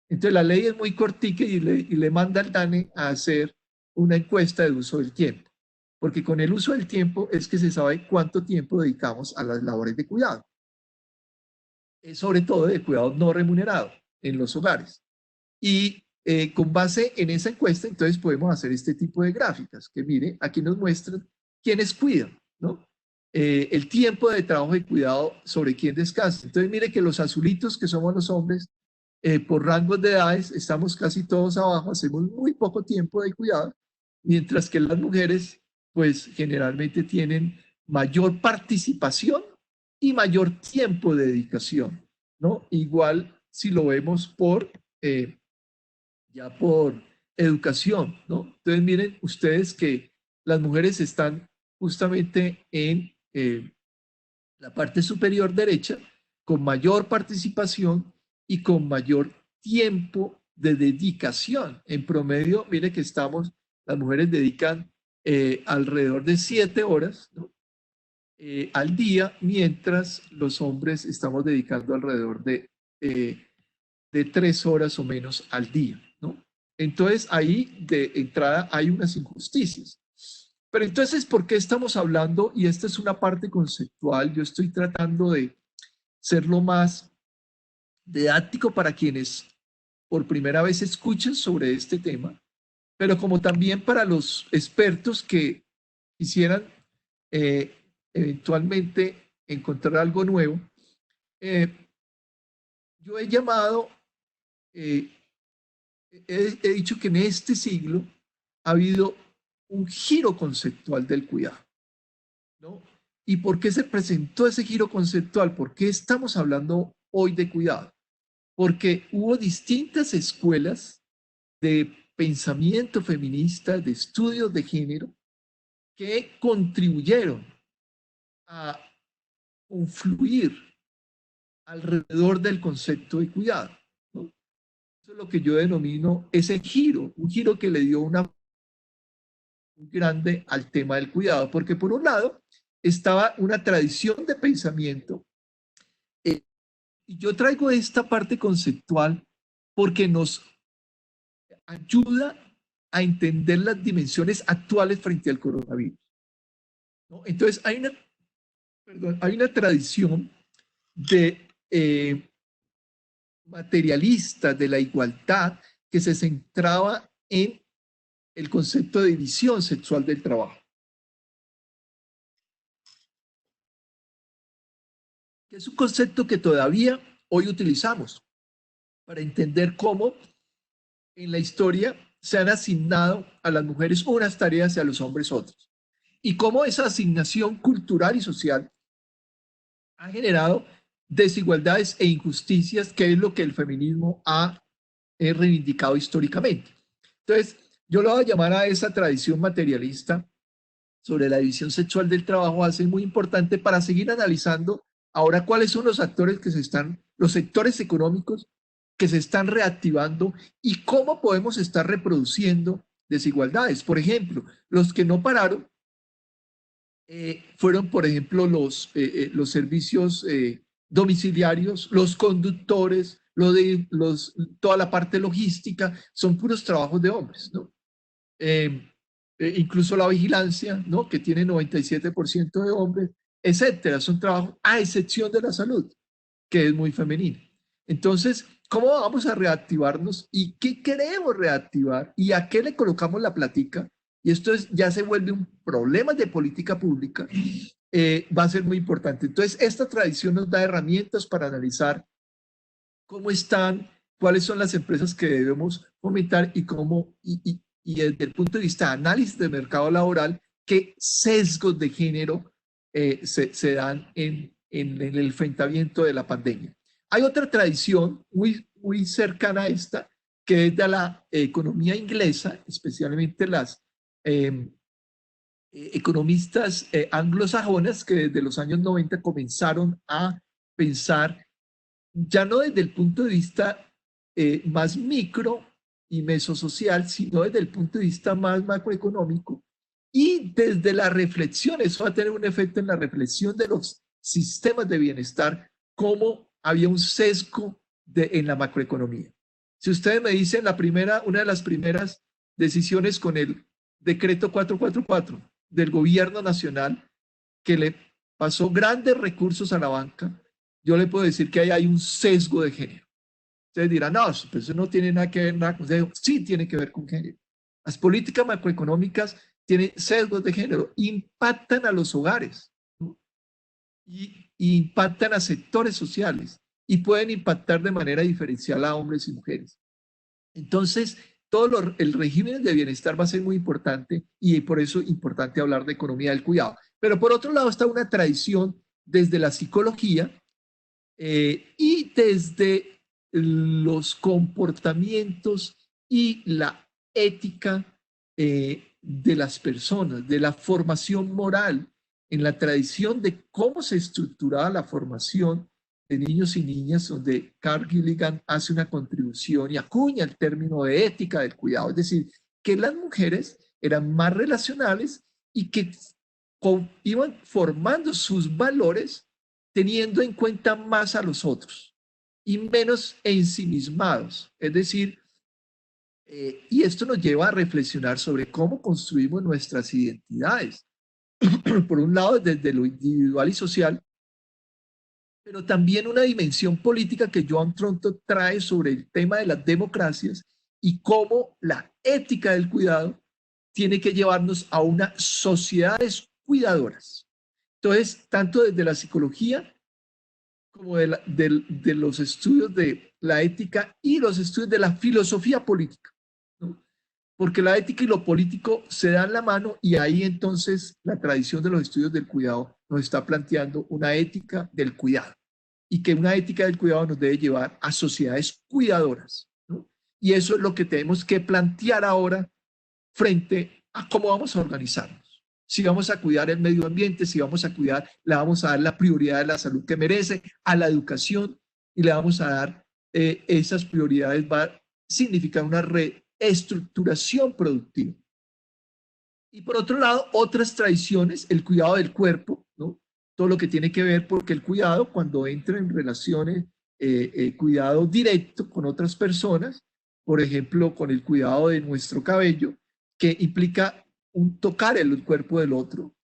Entonces, la ley es muy cortica y le manda al DANE a hacer una encuesta de uso del tiempo, porque con el uso del tiempo es que se sabe cuánto tiempo dedicamos a las labores de cuidado, sobre todo de cuidado no remunerado en los hogares. Y con base en esa encuesta, entonces podemos hacer este tipo de gráficas, que mire, aquí nos muestran quiénes cuidan, ¿no? El tiempo de trabajo y cuidado sobre quién descansa. Entonces mire que los azulitos, que somos los hombres, por rangos de edades, estamos casi todos abajo, hacemos muy poco tiempo de cuidado, mientras que las mujeres, pues generalmente tienen mayor participación y mayor tiempo de dedicación, ¿no? Igual si lo vemos ya por educación, ¿no? Entonces miren ustedes que las mujeres están justamente en la parte superior derecha con mayor participación y con mayor tiempo de dedicación. En promedio, mire que las mujeres dedican alrededor de 7 horas, ¿no? Al día, mientras los hombres estamos dedicando alrededor de 3 horas o menos al día, ¿no? Entonces ahí de entrada hay unas injusticias. Pero entonces, ¿por qué estamos hablando? Y esta es una parte conceptual, yo estoy tratando de ser lo más didáctico para quienes por primera vez escuchan sobre este tema, pero como también para los expertos que quisieran eventualmente encontrar algo nuevo. Yo he llamado, he dicho que en este siglo ha habido un giro conceptual del cuidado, ¿no? ¿Y por qué se presentó ese giro conceptual? ¿Por qué estamos hablando hoy de cuidado? Porque hubo distintas escuelas de pensamiento feminista, de estudios de género, que contribuyeron a confluir alrededor del concepto de cuidado, ¿no? Eso es lo que yo denomino ese giro, un giro que le dio una muy grande al tema del cuidado, porque por un lado estaba una tradición de pensamiento, y yo traigo esta parte conceptual porque nos ayuda a entender las dimensiones actuales frente al coronavirus, ¿no? Entonces hay una tradición de materialista de la igualdad que se centraba en el concepto de división sexual del trabajo, que es un concepto que todavía hoy utilizamos para entender cómo en la historia se han asignado a las mujeres unas tareas y a los hombres otras, y cómo esa asignación cultural y social ha generado desigualdades e injusticias, que es lo que el feminismo ha reivindicado históricamente. Entonces, yo lo voy a llamar a esa tradición materialista sobre la división sexual del trabajo, va a ser muy importante para seguir analizando ahora cuáles son los actores que los sectores económicos que se están reactivando y cómo podemos estar reproduciendo desigualdades. Por ejemplo, los que no pararon fueron, por ejemplo, los servicios domiciliarios, los conductores, toda la parte logística, son puros trabajos de hombres, ¿no? Incluso la vigilancia, ¿no? Que tiene 97% de hombres, etcétera, son trabajos a excepción de la salud, que es muy femenina. Entonces, ¿cómo vamos a reactivarnos y qué queremos reactivar y a qué le colocamos la platica? Y esto ya se vuelve un problema de política pública, va a ser muy importante. Entonces, esta tradición nos da herramientas para analizar cómo están, cuáles son las empresas que debemos fomentar y cómo, y desde el punto de vista de análisis de mercado laboral, qué sesgos de género se dan en el enfrentamiento de la pandemia. Hay otra tradición muy cercana a esta, que es de la economía inglesa, especialmente las economistas anglosajonas, que desde los años 90 comenzaron a pensar ya no desde el punto de vista más micro y mesosocial, sino desde el punto de vista más macroeconómico. Y desde la reflexión, eso va a tener un efecto en la reflexión de los sistemas de bienestar, cómo había un sesgo en la macroeconomía. Si ustedes me dicen una de las primeras decisiones con el decreto 444 del gobierno nacional, que le pasó grandes recursos a la banca, yo le puedo decir que ahí hay un sesgo de género. Ustedes dirán, no, pues eso no tiene nada que ver nada con género. Sí tiene que ver con género. Las políticas macroeconómicas tienen sesgos de género, impactan a los hogares, ¿no? y impactan a sectores sociales y pueden impactar de manera diferencial a hombres y mujeres. Entonces, el régimen de bienestar va a ser muy importante y por eso es importante hablar de economía del cuidado. Pero por otro lado está una tradición desde la psicología y desde los comportamientos y la ética de las personas, de la formación moral, en la tradición de cómo se estructuraba la formación de niños y niñas, donde Carl Gilligan hace una contribución y acuña el término de ética del cuidado, es decir, que las mujeres eran más relacionales y que iban formando sus valores teniendo en cuenta más a los otros y menos ensimismados. Es decir, y esto nos lleva a reflexionar sobre cómo construimos nuestras identidades. Por un lado, desde lo individual y social, pero también una dimensión política que Joan Tronto trae sobre el tema de las democracias y cómo la ética del cuidado tiene que llevarnos a unas sociedades cuidadoras. Entonces, tanto desde la psicología como de los estudios de la ética y los estudios de la filosofía política, ¿no? porque la ética y lo político se dan la mano y ahí entonces la tradición de los estudios del cuidado nos está planteando una ética del cuidado y que una ética del cuidado nos debe llevar a sociedades cuidadoras, ¿no? Y eso es lo que tenemos que plantear ahora frente a cómo vamos a organizarnos. Si vamos a cuidar el medio ambiente, si vamos a cuidar, le vamos a dar la prioridad de la salud que merece, a la educación, y le vamos a dar esas prioridades, va a significar una reestructuración productiva. Y por otro lado, otras tradiciones, el cuidado del cuerpo, ¿no? Todo lo que tiene que ver, porque el cuidado, cuando entra en relaciones, cuidado directo con otras personas, por ejemplo, con el cuidado de nuestro cabello, que implica un tocar el cuerpo del otro,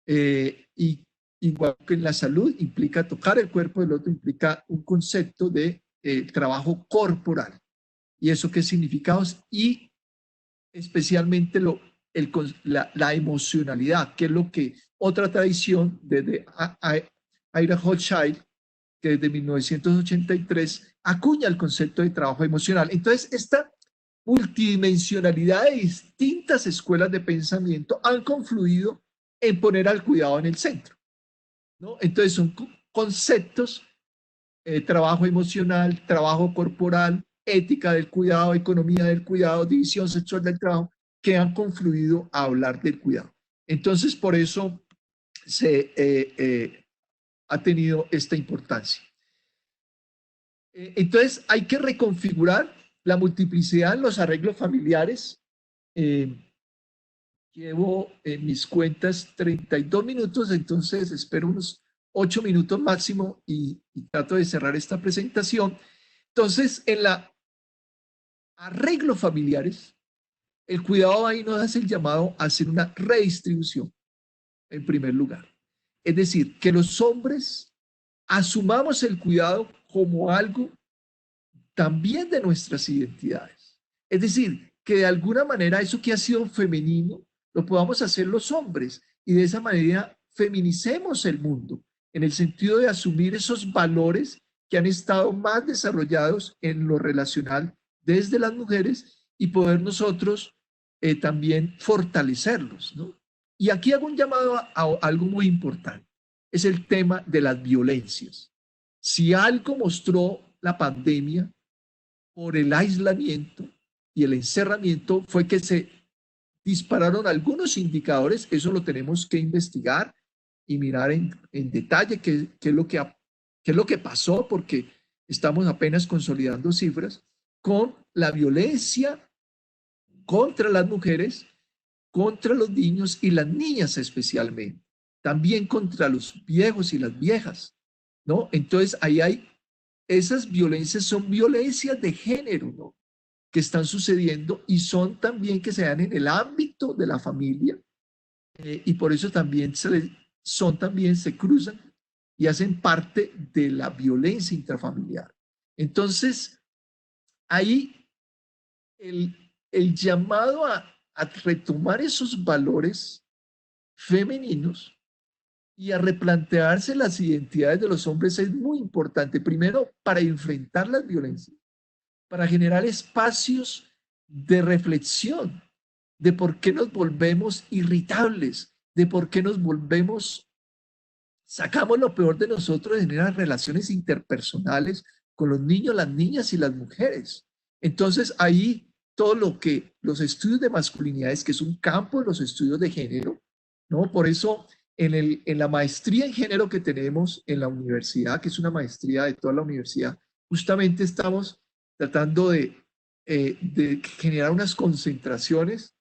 y igual que en la salud, implica tocar el cuerpo del otro, implica un concepto de trabajo corporal. ¿Y eso qué significados? Y especialmente la emocionalidad, que es lo que otra tradición desde Ira Hochschild, que desde 1983 acuña el concepto de trabajo emocional. Entonces, esta multidimensionalidad de distintas escuelas de pensamiento han confluido en poner al cuidado en el centro, ¿no? Entonces, son conceptos, trabajo emocional, trabajo corporal, ética del cuidado, economía del cuidado, división sexual del trabajo, que han confluido a hablar del cuidado. Entonces, por eso se ha tenido esta importancia. Entonces, hay que reconfigurar la multiplicidad en los arreglos familiares. Llevo en mis cuentas 32 minutos, entonces espero unos 8 minutos máximo y trato de cerrar esta presentación. Entonces, en la arreglos familiares, el cuidado ahí nos hace el llamado a hacer una redistribución, en primer lugar. Es decir, que los hombres asumamos el cuidado como algo también de nuestras identidades. Es decir, que de alguna manera eso que ha sido femenino lo podamos hacer los hombres y de esa manera feminicemos el mundo en el sentido de asumir esos valores que han estado más desarrollados en lo relacional desde las mujeres y poder nosotros también fortalecerlos, ¿no? Y aquí hago un llamado a algo muy importante, es el tema de las violencias. Si algo mostró la pandemia por el aislamiento y el encerramiento fue que se dispararon algunos indicadores, eso lo tenemos que investigar y mirar en detalle qué es lo que pasó, porque estamos apenas consolidando cifras con la violencia contra las mujeres, contra los niños y las niñas especialmente, también contra los viejos y las viejas, ¿no? Entonces ahí hay, esas violencias son violencias de género, ¿no? Que están sucediendo y son también que se dan en el ámbito de la familia, y por eso también se cruzan y hacen parte de la violencia intrafamiliar. Entonces, ahí el llamado a retomar esos valores femeninos y a replantearse las identidades de los hombres es muy importante. Primero, para enfrentar las violencias, para generar espacios de reflexión de por qué nos volvemos irritables, de por qué nos volvemos, sacamos lo peor de nosotros en las relaciones interpersonales con los niños, las niñas y las mujeres. Entonces ahí todo lo que los estudios de masculinidades, que es un campo de los estudios de género, ¿no? Por eso en la maestría en género que tenemos en la universidad, que es una maestría de toda la universidad, justamente estamos tratando de generar unas concentraciones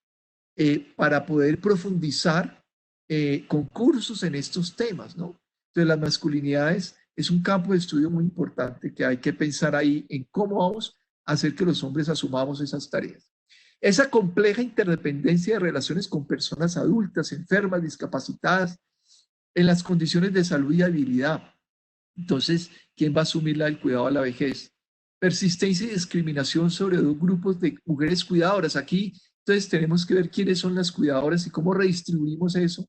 para poder profundizar con cursos en estos temas, ¿no? Entonces, las masculinidades es un campo de estudio muy importante que hay que pensar ahí en cómo vamos a hacer que los hombres asumamos esas tareas. Esa compleja interdependencia de relaciones con personas adultas, enfermas, discapacitadas, en las condiciones de salud y habilidad. Entonces, ¿quién va a asumir el cuidado de la vejez? Persistencia y discriminación sobre dos grupos de mujeres cuidadoras. Aquí, entonces, tenemos que ver quiénes son las cuidadoras y cómo redistribuimos eso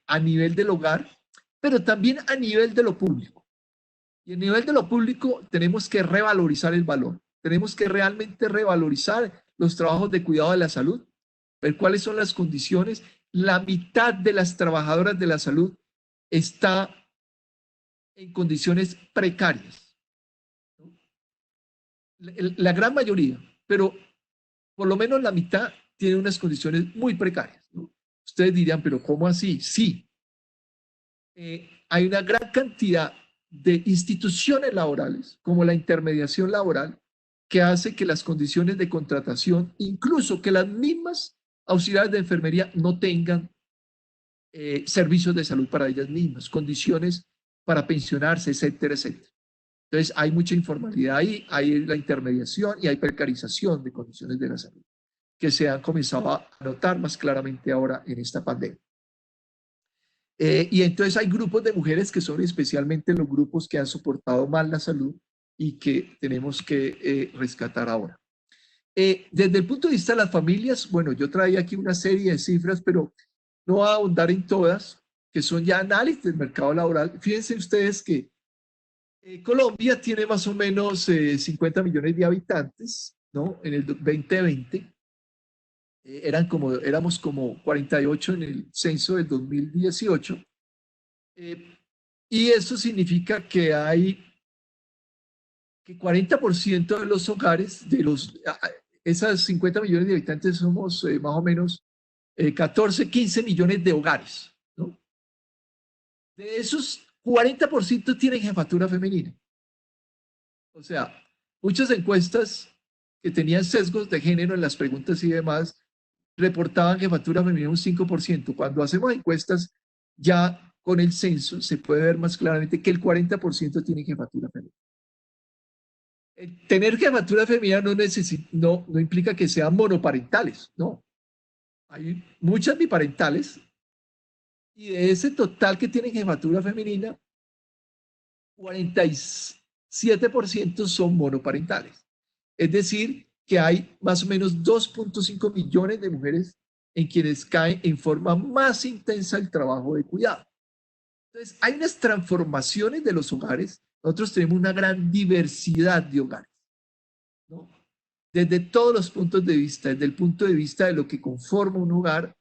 a nivel del hogar, pero también a nivel de lo público. Y a nivel de lo público tenemos que revalorizar el valor. Tenemos que realmente revalorizar los trabajos de cuidado de la salud, ver cuáles son las condiciones. La mitad de las trabajadoras de la salud está en condiciones precarias, ¿no? La gran mayoría, pero por lo menos la mitad tiene unas condiciones muy precarias, ¿no? Ustedes dirían, pero ¿cómo así? Sí, hay una gran cantidad de instituciones laborales, como la intermediación laboral, que hace que las condiciones de contratación, incluso que las mismas auxiliares de enfermería no tengan servicios de salud para ellas mismas, condiciones para pensionarse, etcétera, etcétera. Entonces hay mucha informalidad ahí, hay la intermediación y hay precarización de condiciones de la salud, que se han comenzado a notar más claramente ahora en esta pandemia. Y entonces hay grupos de mujeres que son especialmente los grupos que han soportado mal la salud y que tenemos que rescatar ahora. Desde el punto de vista de las familias, bueno, yo traía aquí una serie de cifras, pero no voy a ahondar en todas, que son ya análisis del mercado laboral. Fíjense ustedes que Colombia tiene más o menos 50 millones de habitantes, ¿no? En el 2020 éramos como 48 en el censo del 2018. Y eso significa que hay que 40% de los hogares, esas 50 millones de habitantes somos más o menos 14, 15 millones de hogares, ¿no? De esos, 40% tienen jefatura femenina. O sea, muchas encuestas que tenían sesgos de género en las preguntas y demás reportaban jefatura femenina un 5%. Cuando hacemos encuestas ya con el censo se puede ver más claramente que el 40% tiene jefatura femenina. Tener jefatura femenina no implica que sean monoparentales, no. Hay muchas biparentales y de ese total que tienen jefatura femenina, 47% son monoparentales. Es decir, que hay más o menos 2.5 millones de mujeres en quienes cae en forma más intensa el trabajo de cuidado. Entonces, hay unas transformaciones de los hogares. Nosotros tenemos una gran diversidad de hogares, ¿no? Desde todos los puntos de vista, desde el punto de vista de lo que conforma un hogar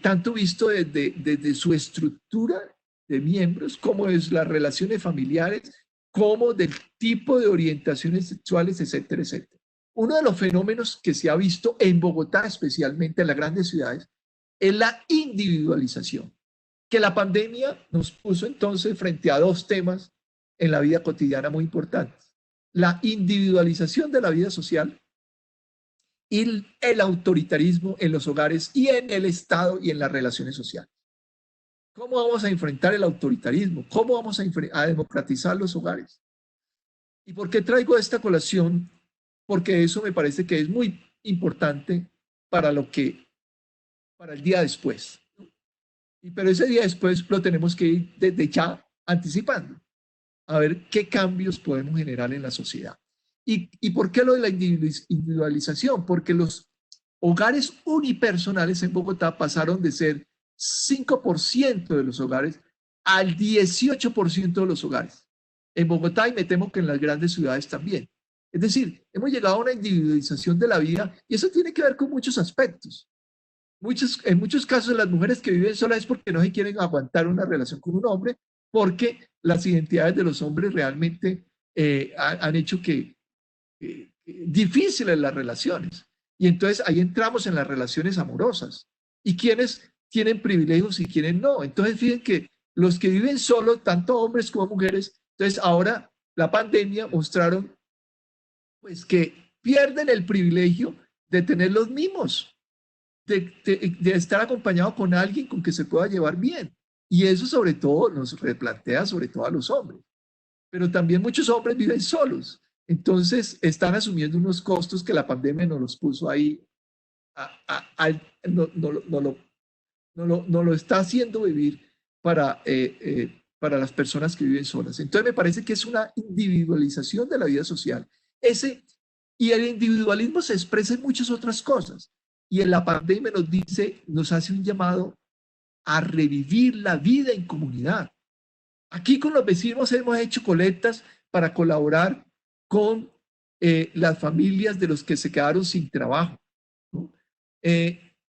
tanto visto desde su estructura de miembros, como es las relaciones familiares, como del tipo de orientaciones sexuales, etcétera, etcétera. Uno de los fenómenos que se ha visto en Bogotá, especialmente en las grandes ciudades, es la individualización, que la pandemia nos puso entonces frente a dos temas en la vida cotidiana muy importantes: la individualización de la vida social y el autoritarismo en los hogares y en el Estado y en las relaciones sociales. ¿Cómo vamos a enfrentar el autoritarismo? ¿Cómo vamos a democratizar los hogares? ¿Y por qué traigo esta colación? Porque eso me parece que es muy importante para el día después. Pero ese día después lo tenemos que ir desde ya anticipando, a ver qué cambios podemos generar en la sociedad. ¿Y por qué lo de la individualización? Porque los hogares unipersonales en Bogotá pasaron de ser 5% de los hogares al 18% de los hogares. En Bogotá, y me temo que en las grandes ciudades también. Es decir, hemos llegado a una individualización de la vida y eso tiene que ver con muchos aspectos. En muchos casos las mujeres que viven solas es porque no se quieren aguantar una relación con un hombre, porque las identidades de los hombres realmente han hecho que difíciles las relaciones. Y entonces ahí entramos en las relaciones amorosas. ¿Y quiénes tienen privilegios y quiénes no? Entonces fíjense que los que viven solos, tanto hombres como mujeres, entonces ahora la pandemia mostraron pues que pierden el privilegio de tener los mimos, de estar acompañado con alguien con que se pueda llevar bien. Y eso sobre todo nos replantea sobre todo a los hombres. Pero también muchos hombres viven solos. Entonces están asumiendo unos costos que la pandemia nos los puso ahí, no lo está haciendo vivir para las personas que viven solas. Entonces me parece que es una individualización de la vida social. Y el individualismo se expresa en muchas otras cosas. Y en la pandemia nos hace un llamado a revivir la vida en comunidad. Aquí con los vecinos hemos hecho colectas para colaborar con las familias de los que se quedaron sin trabajo, ¿no?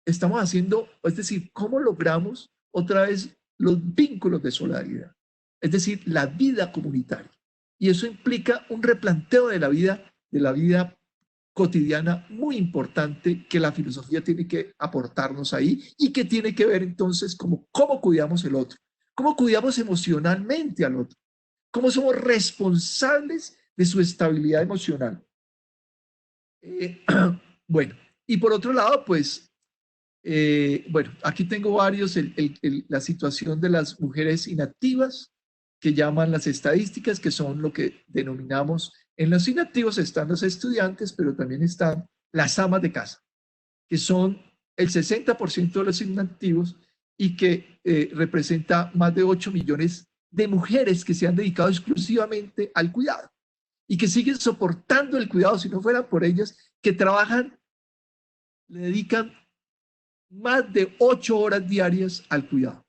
Estamos haciendo, es decir, cómo logramos otra vez los vínculos de solidaridad, es decir, la vida comunitaria. Y eso implica un replanteo de la vida cotidiana muy importante que la filosofía tiene que aportarnos ahí y que tiene que ver entonces como cómo cuidamos el otro, cómo cuidamos emocionalmente al otro, cómo somos responsables de su estabilidad emocional. Bueno, y por otro lado, pues, bueno, aquí tengo varios, la situación de las mujeres inactivas, que llaman las estadísticas, que son lo que denominamos, en los inactivos están los estudiantes, pero también están las amas de casa, que son el 60% de los inactivos y que representa más de 8 millones de mujeres que se han dedicado exclusivamente al cuidado y que siguen soportando el cuidado, si no fuera por ellas, que trabajan, le dedican más de 8 horas diarias al cuidado.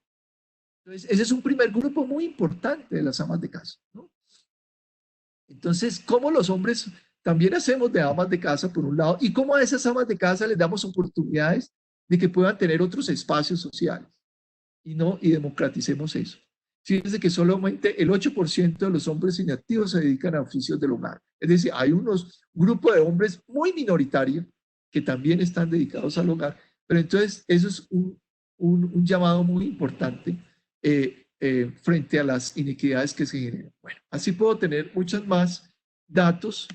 Entonces, ese es un primer grupo muy importante de las amas de casa, ¿no? Entonces, ¿cómo los hombres también hacemos de amas de casa, por un lado, y cómo a esas amas de casa les damos oportunidades de que puedan tener otros espacios sociales y democraticemos eso? Fíjense que solamente el 8% de los hombres inactivos se dedican a oficios del hogar. Es decir, hay unos grupos de hombres muy minoritarios que también están dedicados al hogar, pero entonces eso es un llamado muy importante frente a las inequidades que se generan. Bueno, así puedo tener muchos más datos.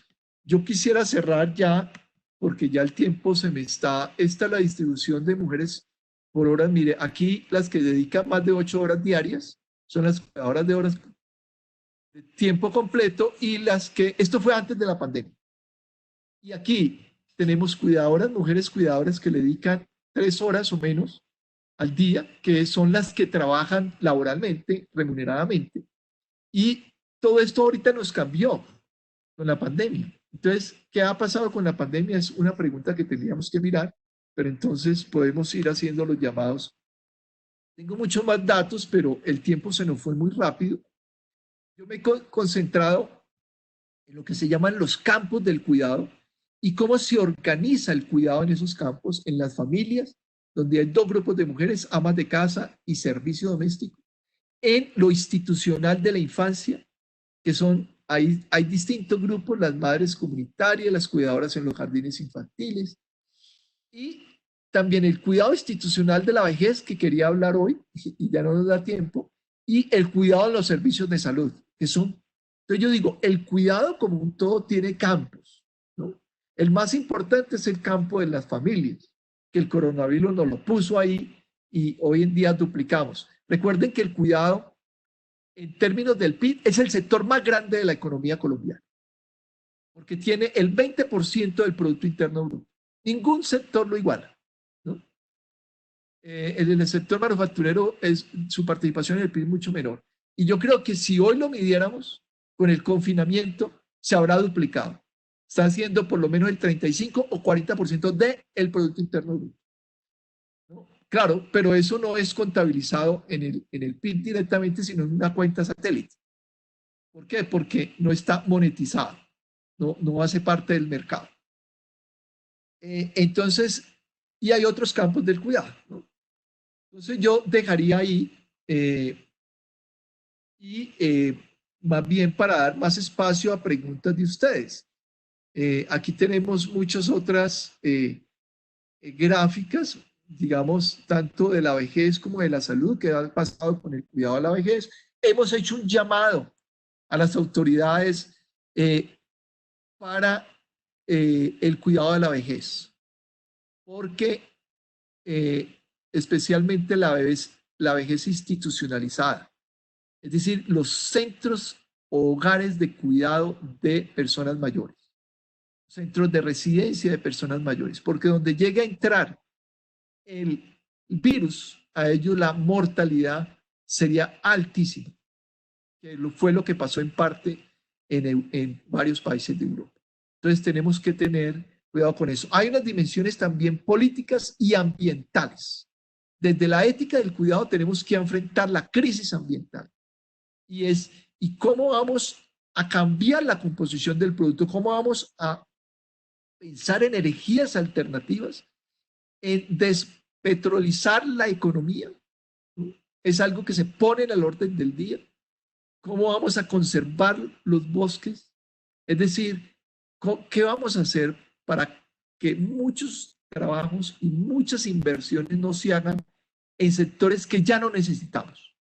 Yo quisiera cerrar ya, porque ya el tiempo se me está. Esta es la distribución de mujeres por horas. Mire, aquí las que dedican más de 8 horas diarias son las cuidadoras de horas de tiempo completo y las que, esto fue antes de la pandemia. Y aquí tenemos cuidadoras, mujeres cuidadoras que le dedican 3 horas o menos al día, que son las que trabajan laboralmente, remuneradamente. Y todo esto ahorita nos cambió con la pandemia. Entonces, ¿qué ha pasado con la pandemia? Es una pregunta que tendríamos que mirar, pero entonces podemos ir haciendo los llamados. Tengo muchos más datos, pero el tiempo se nos fue muy rápido. Yo me he concentrado en lo que se llaman los campos del cuidado y cómo se organiza el cuidado en esos campos, en las familias, donde hay 2 grupos de mujeres, amas de casa y servicio doméstico, en lo institucional de la infancia, que son, hay distintos grupos, las madres comunitarias, las cuidadoras en los jardines infantiles, y también el cuidado institucional de la vejez, que quería hablar hoy, y ya no nos da tiempo, y el cuidado de los servicios de salud, que son, entonces yo digo, el cuidado como un todo tiene campos, ¿no? El más importante es el campo de las familias, que el coronavirus nos lo puso ahí y hoy en día duplicamos. Recuerden que el cuidado, en términos del PIB, es el sector más grande de la economía colombiana, porque tiene el 20% del Producto Interno Bruto. Ningún sector lo iguala, ¿no? En el sector manufacturero su participación en el PIB es mucho menor. Y yo creo que si hoy lo midiéramos con el confinamiento, se habrá duplicado. Está haciendo por lo menos el 35 o 40% del Producto Interno Bruto, ¿no? Claro, pero eso no es contabilizado en el PIB directamente, sino en una cuenta satélite. ¿Por qué? Porque no está monetizado, no hace parte del mercado. Entonces, y hay otros campos del cuidado, ¿no? Entonces yo dejaría ahí más bien para dar más espacio a preguntas de ustedes. Aquí tenemos muchas otras gráficas, digamos, tanto de la vejez como de la salud, que ha pasado con el cuidado de la vejez. Hemos hecho un llamado a las autoridades para el cuidado de la vejez, porque especialmente la vejez institucionalizada, es decir, los centros o hogares de cuidado de personas mayores, centros de residencia de personas mayores, porque donde llegue a entrar el virus, a ellos la mortalidad sería altísima, que fue lo que pasó en parte en varios países de Europa. Entonces tenemos que tener cuidado con eso. Hay unas dimensiones también políticas y ambientales. Desde la ética del cuidado tenemos que enfrentar la crisis ambiental y cómo vamos a cambiar la composición del producto, cómo vamos a pensar en energías alternativas, en despetrolizar la economía, ¿no? Es algo que se pone en el orden del día. ¿Cómo vamos a conservar los bosques? Es decir, ¿qué vamos a hacer para que muchos trabajos y muchas inversiones no se hagan en sectores que ya no necesitamos?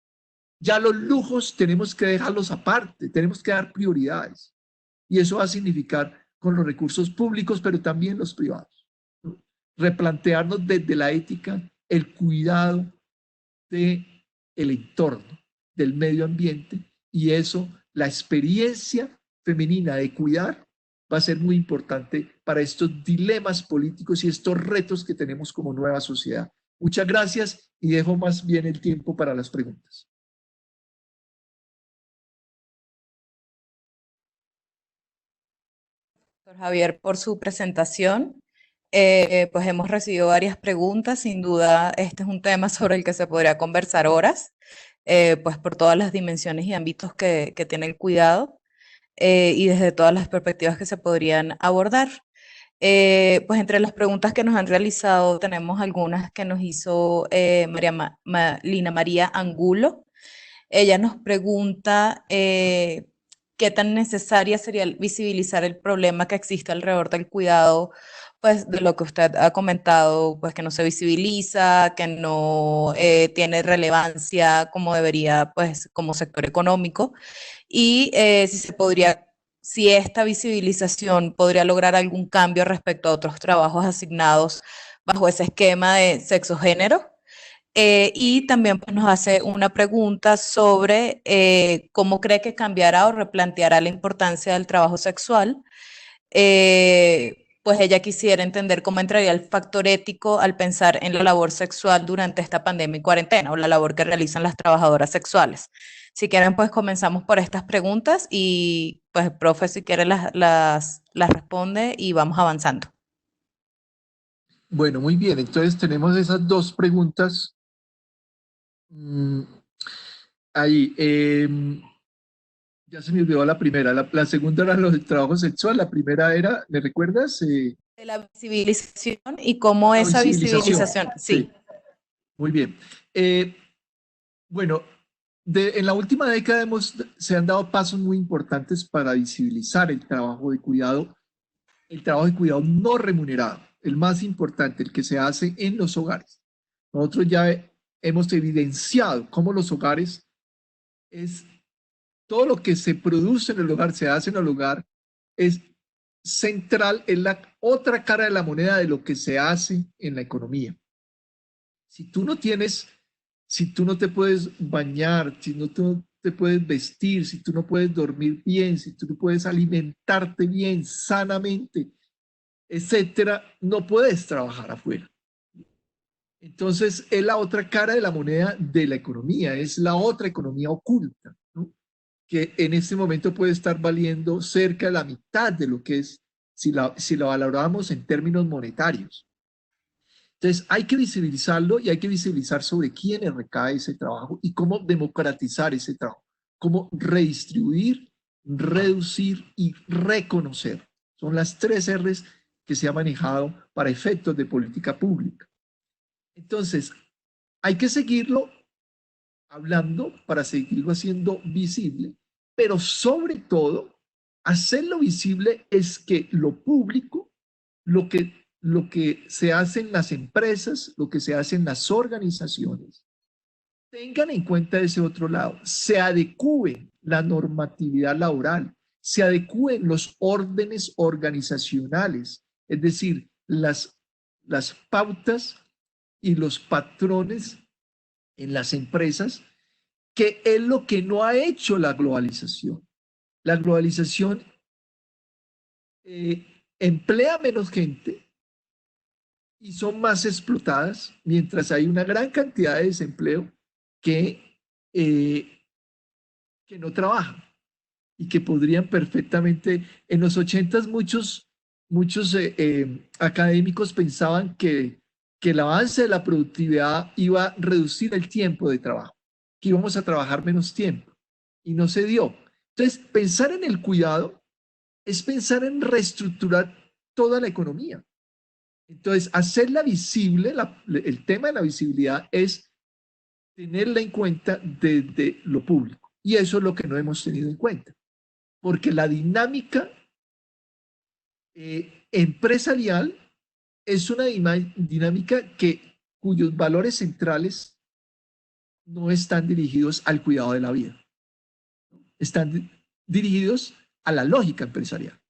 Ya los lujos tenemos que dejarlos aparte, tenemos que dar prioridades. Y eso va a significar con los recursos públicos, pero también los privados, ¿no? Replantearnos desde la ética el cuidado del entorno, del medio ambiente, y eso, la experiencia femenina de cuidar, va a ser muy importante para estos dilemas políticos y estos retos que tenemos como nueva sociedad. Muchas gracias y dejo más bien el tiempo para las preguntas. Doctor Javier, por su presentación. Pues hemos recibido varias preguntas. Sin duda, este es un tema sobre el que se podría conversar horas, pues por todas las dimensiones y ámbitos que tiene el cuidado y desde todas las perspectivas que se podrían abordar. Pues entre las preguntas que nos han realizado tenemos algunas que nos hizo Lina María Angulo. Ella nos pregunta qué tan necesaria sería visibilizar el problema que existe alrededor del cuidado, pues de lo que usted ha comentado, pues que no se visibiliza, que no tiene relevancia como debería, pues como sector económico, y si se podría, si esta visibilización podría lograr algún cambio respecto a otros trabajos asignados bajo ese esquema de sexo-género. Y también pues, nos hace una pregunta sobre cómo cree que cambiará o replanteará la importancia del trabajo sexual. Pues ella quisiera entender cómo entraría el factor ético al pensar en la labor sexual durante esta pandemia y cuarentena o la labor que realizan las trabajadoras sexuales. Si quieren, pues comenzamos por estas preguntas y pues, profe, si quiere las responde y vamos avanzando. Bueno, muy bien. Entonces tenemos esas dos preguntas. Ahí, ya se me olvidó la primera. La segunda era lo del trabajo sexual. La primera era, ¿me recuerdas? De la visibilización y cómo La esa visibilización. visibilización, sí. Muy bien. Bueno, en la última década se han dado pasos muy importantes para visibilizar el trabajo de cuidado no remunerado, el más importante, el que se hace en los hogares. Nosotros ya hemos evidenciado cómo los hogares es todo lo que se produce en el hogar, se hace en el hogar, es central, es la otra cara de la moneda de lo que se hace en la economía. Si tú no te puedes bañar, si no te puedes vestir, si tú no puedes dormir bien, si tú no puedes alimentarte bien, sanamente, etcétera, no puedes trabajar afuera. Entonces, es la otra cara de la moneda de la economía, es la otra economía oculta, ¿no? Que en este momento puede estar valiendo cerca de la mitad de lo que es si la valoramos en términos monetarios. Entonces, hay que visibilizarlo y hay que visibilizar sobre quiénes recae ese trabajo y cómo democratizar ese trabajo, cómo redistribuir, reducir y reconocer. Son las 3 R's que se ha manejado para efectos de política pública. Entonces, hay que seguirlo hablando para seguirlo haciendo visible, pero sobre todo, hacerlo visible es que lo público, lo que se hace en las empresas, lo que se hace en las organizaciones, tengan en cuenta ese otro lado, se adecúe la normatividad laboral, se adecúen los órdenes organizacionales, es decir, las pautas y los patrones en las empresas, que es lo que no ha hecho la globalización. La globalización emplea menos gente y son más explotadas, mientras hay una gran cantidad de desempleo que no trabajan y que podrían perfectamente, en los 80 muchos académicos pensaban que el avance de la productividad iba a reducir el tiempo de trabajo, que íbamos a trabajar menos tiempo, y no se dio. Entonces, pensar en el cuidado es pensar en reestructurar toda la economía. Entonces, hacerla visible, el tema de la visibilidad es tenerla en cuenta desde lo público. Y eso es lo que no hemos tenido en cuenta. Porque la dinámica empresarial es una dinámica cuyos valores centrales no están dirigidos al cuidado de la vida. Están dirigidos a la lógica empresarial.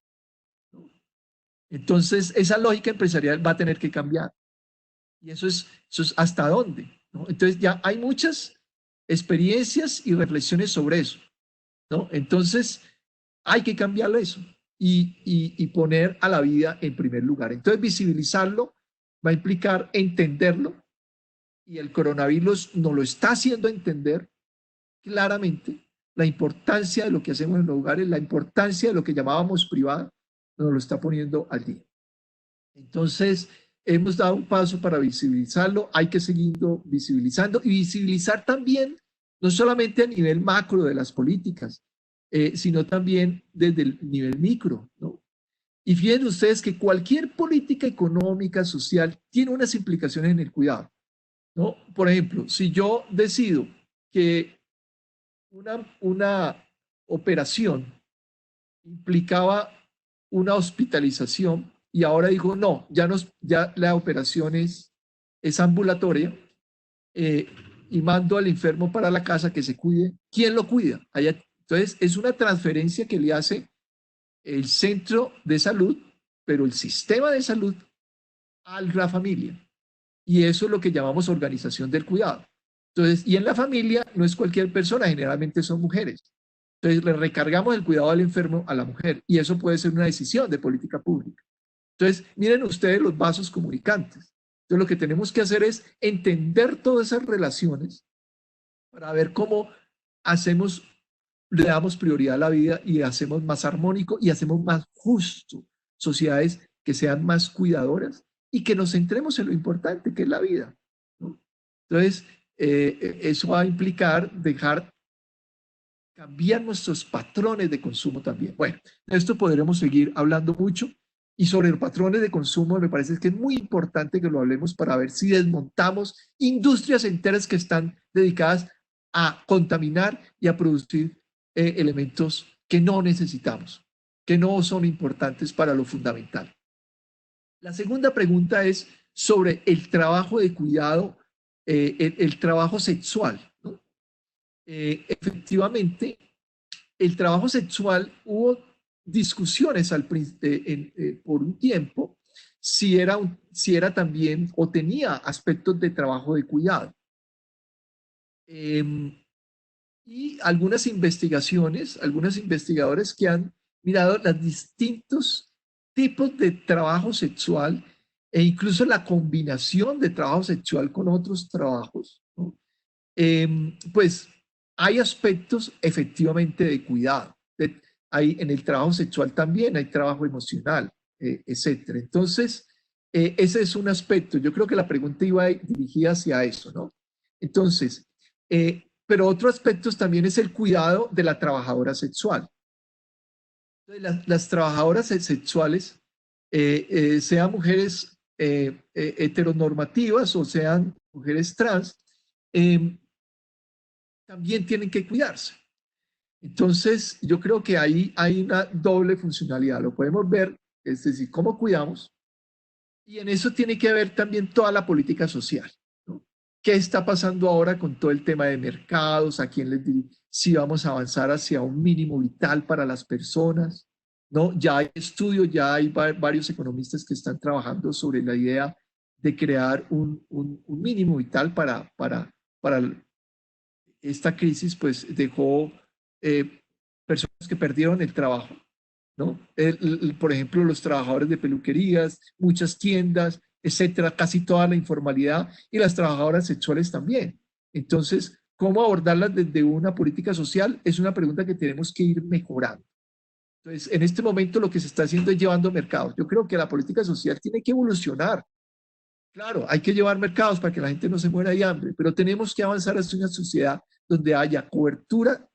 Entonces, esa lógica empresarial va a tener que cambiar. Y eso es hasta dónde, ¿no? Entonces, ya hay muchas experiencias y reflexiones sobre eso, ¿no? Entonces, hay que cambiarlo eso y poner a la vida en primer lugar. Entonces, visibilizarlo va a implicar entenderlo, y el coronavirus nos lo está haciendo entender claramente, la importancia de lo que hacemos en los hogares, la importancia de lo que llamábamos privado, nos lo está poniendo al día. Entonces, hemos dado un paso para visibilizarlo, hay que seguirlo visibilizando y visibilizar también, no solamente a nivel macro de las políticas, sino también desde el nivel micro, ¿no? Y fíjense ustedes que cualquier política económica, social, tiene unas implicaciones en el cuidado, ¿no? Por ejemplo, si yo decido que una operación implicaba una hospitalización y ahora digo, no, ya la operación es ambulatoria, y mando al enfermo para la casa que se cuide, ¿quién lo cuida? Entonces, es una transferencia que le hace el centro de salud, pero el sistema de salud a la familia. Y eso es lo que llamamos organización del cuidado. Entonces, y en la familia no es cualquier persona, generalmente son mujeres. Entonces, le recargamos el cuidado del enfermo a la mujer y eso puede ser una decisión de política pública. Entonces, miren ustedes los vasos comunicantes. Entonces, lo que tenemos que hacer es entender todas esas relaciones para ver cómo le damos prioridad a la vida y hacemos más armónico y hacemos más justo sociedades que sean más cuidadoras y que nos centremos en lo importante que es la vida, ¿no? Entonces, eso va a implicar cambiar nuestros patrones de consumo también. Bueno, de esto podremos seguir hablando mucho y sobre los patrones de consumo me parece que es muy importante que lo hablemos para ver si desmontamos industrias enteras que están dedicadas a contaminar y a producir elementos que no necesitamos, que no son importantes para lo fundamental. La segunda pregunta es sobre el trabajo de cuidado, el trabajo sexual, ¿no? Efectivamente, el trabajo sexual hubo discusiones por un tiempo si era también o tenía aspectos de trabajo de cuidado. Y algunos investigadores que han mirado los distintos tipos de trabajo sexual e incluso la combinación de trabajo sexual con otros trabajos, ¿no? Pues hay aspectos efectivamente de cuidado. En el trabajo sexual también hay trabajo emocional, etcétera. Entonces, ese es un aspecto. Yo creo que la pregunta iba dirigida hacia eso, ¿no? Entonces, pero otro aspecto también es el cuidado de la trabajadora sexual. Las trabajadoras sexuales, sean mujeres heteronormativas o sean mujeres trans, también tienen que cuidarse. Entonces, yo creo que ahí hay una doble funcionalidad. Lo podemos ver, es decir, cómo cuidamos, y en eso tiene que ver también toda la política social, ¿no? ¿Qué está pasando ahora con todo el tema de mercados? ¿A quién les digo? Si vamos a avanzar hacia un mínimo vital para las personas, ¿no? Ya hay estudios, ya hay varios economistas que están trabajando sobre la idea de crear un mínimo vital para esta crisis, pues dejó personas que perdieron el trabajo, ¿no? Por ejemplo, los trabajadores de peluquerías, muchas tiendas, etcétera, casi toda la informalidad y las trabajadoras sexuales también. Entonces, ¿cómo abordarlas desde una política social? Es una pregunta que tenemos que ir mejorando. Entonces, en este momento lo que se está haciendo es llevando mercados. Yo creo que la política social tiene que evolucionar. Claro, hay que llevar mercados para que la gente no se muera de hambre, pero tenemos que avanzar hacia una sociedad donde haya cobertura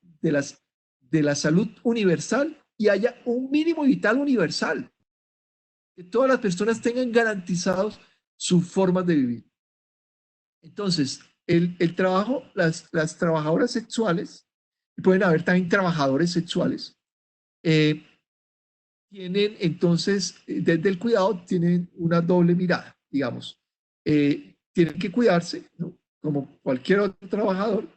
de la salud universal y haya un mínimo vital universal, que todas las personas tengan garantizados sus formas de vivir. Entonces, el trabajo, las trabajadoras sexuales, pueden haber también trabajadores sexuales, tienen entonces, desde el cuidado, tienen una doble mirada, digamos. Tienen que cuidarse, ¿no? Como cualquier otro trabajador,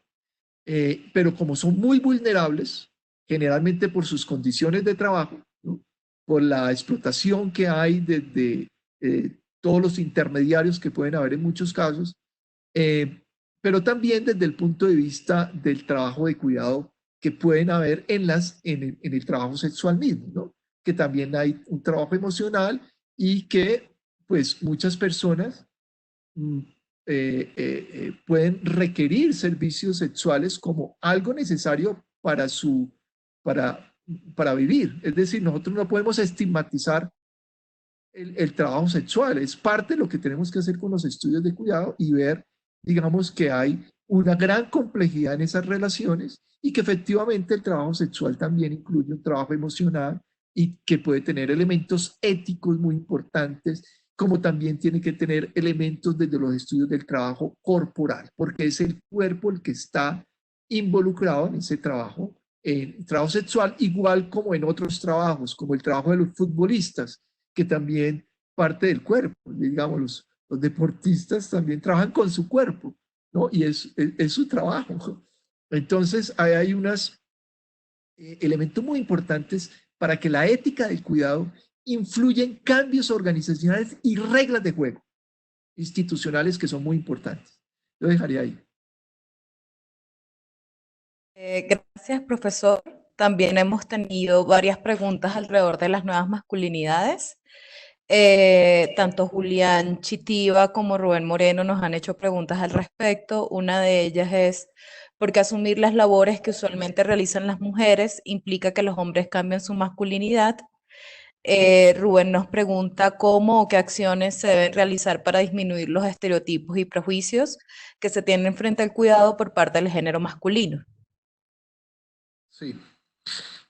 pero como son muy vulnerables, generalmente por sus condiciones de trabajo, ¿no? Por la explotación que hay desde todos los intermediarios que pueden haber en muchos casos, pero también desde el punto de vista del trabajo de cuidado que pueden haber en el trabajo sexual mismo, ¿no? Que también hay un trabajo emocional y que pues muchas personas pueden requerir servicios sexuales como algo necesario para vivir. Es decir, nosotros no podemos estigmatizar el trabajo sexual, es parte de lo que tenemos que hacer con los estudios de cuidado y ver, digamos, que hay una gran complejidad en esas relaciones y que efectivamente el trabajo sexual también incluye un trabajo emocional y que puede tener elementos éticos muy importantes, como también tiene que tener elementos desde los estudios del trabajo corporal, porque es el cuerpo el que está involucrado en ese trabajo, en trabajo sexual, igual como en otros trabajos, como el trabajo de los futbolistas, que también parte del cuerpo, digamos, los deportistas también trabajan con su cuerpo, ¿no? Y es su trabajo. Entonces, hay unos elementos muy importantes para que la ética del cuidado influya en cambios organizacionales y reglas de juego institucionales que son muy importantes. Lo dejaría ahí. Gracias, profesor. También hemos tenido varias preguntas alrededor de las nuevas masculinidades. Tanto Julián Chitiva como Rubén Moreno nos han hecho preguntas al respecto. Una de ellas es, ¿por qué asumir las labores que usualmente realizan las mujeres implica que los hombres cambien su masculinidad? Rubén nos pregunta cómo o qué acciones se deben realizar para disminuir los estereotipos y prejuicios que se tienen frente al cuidado por parte del género masculino. Sí,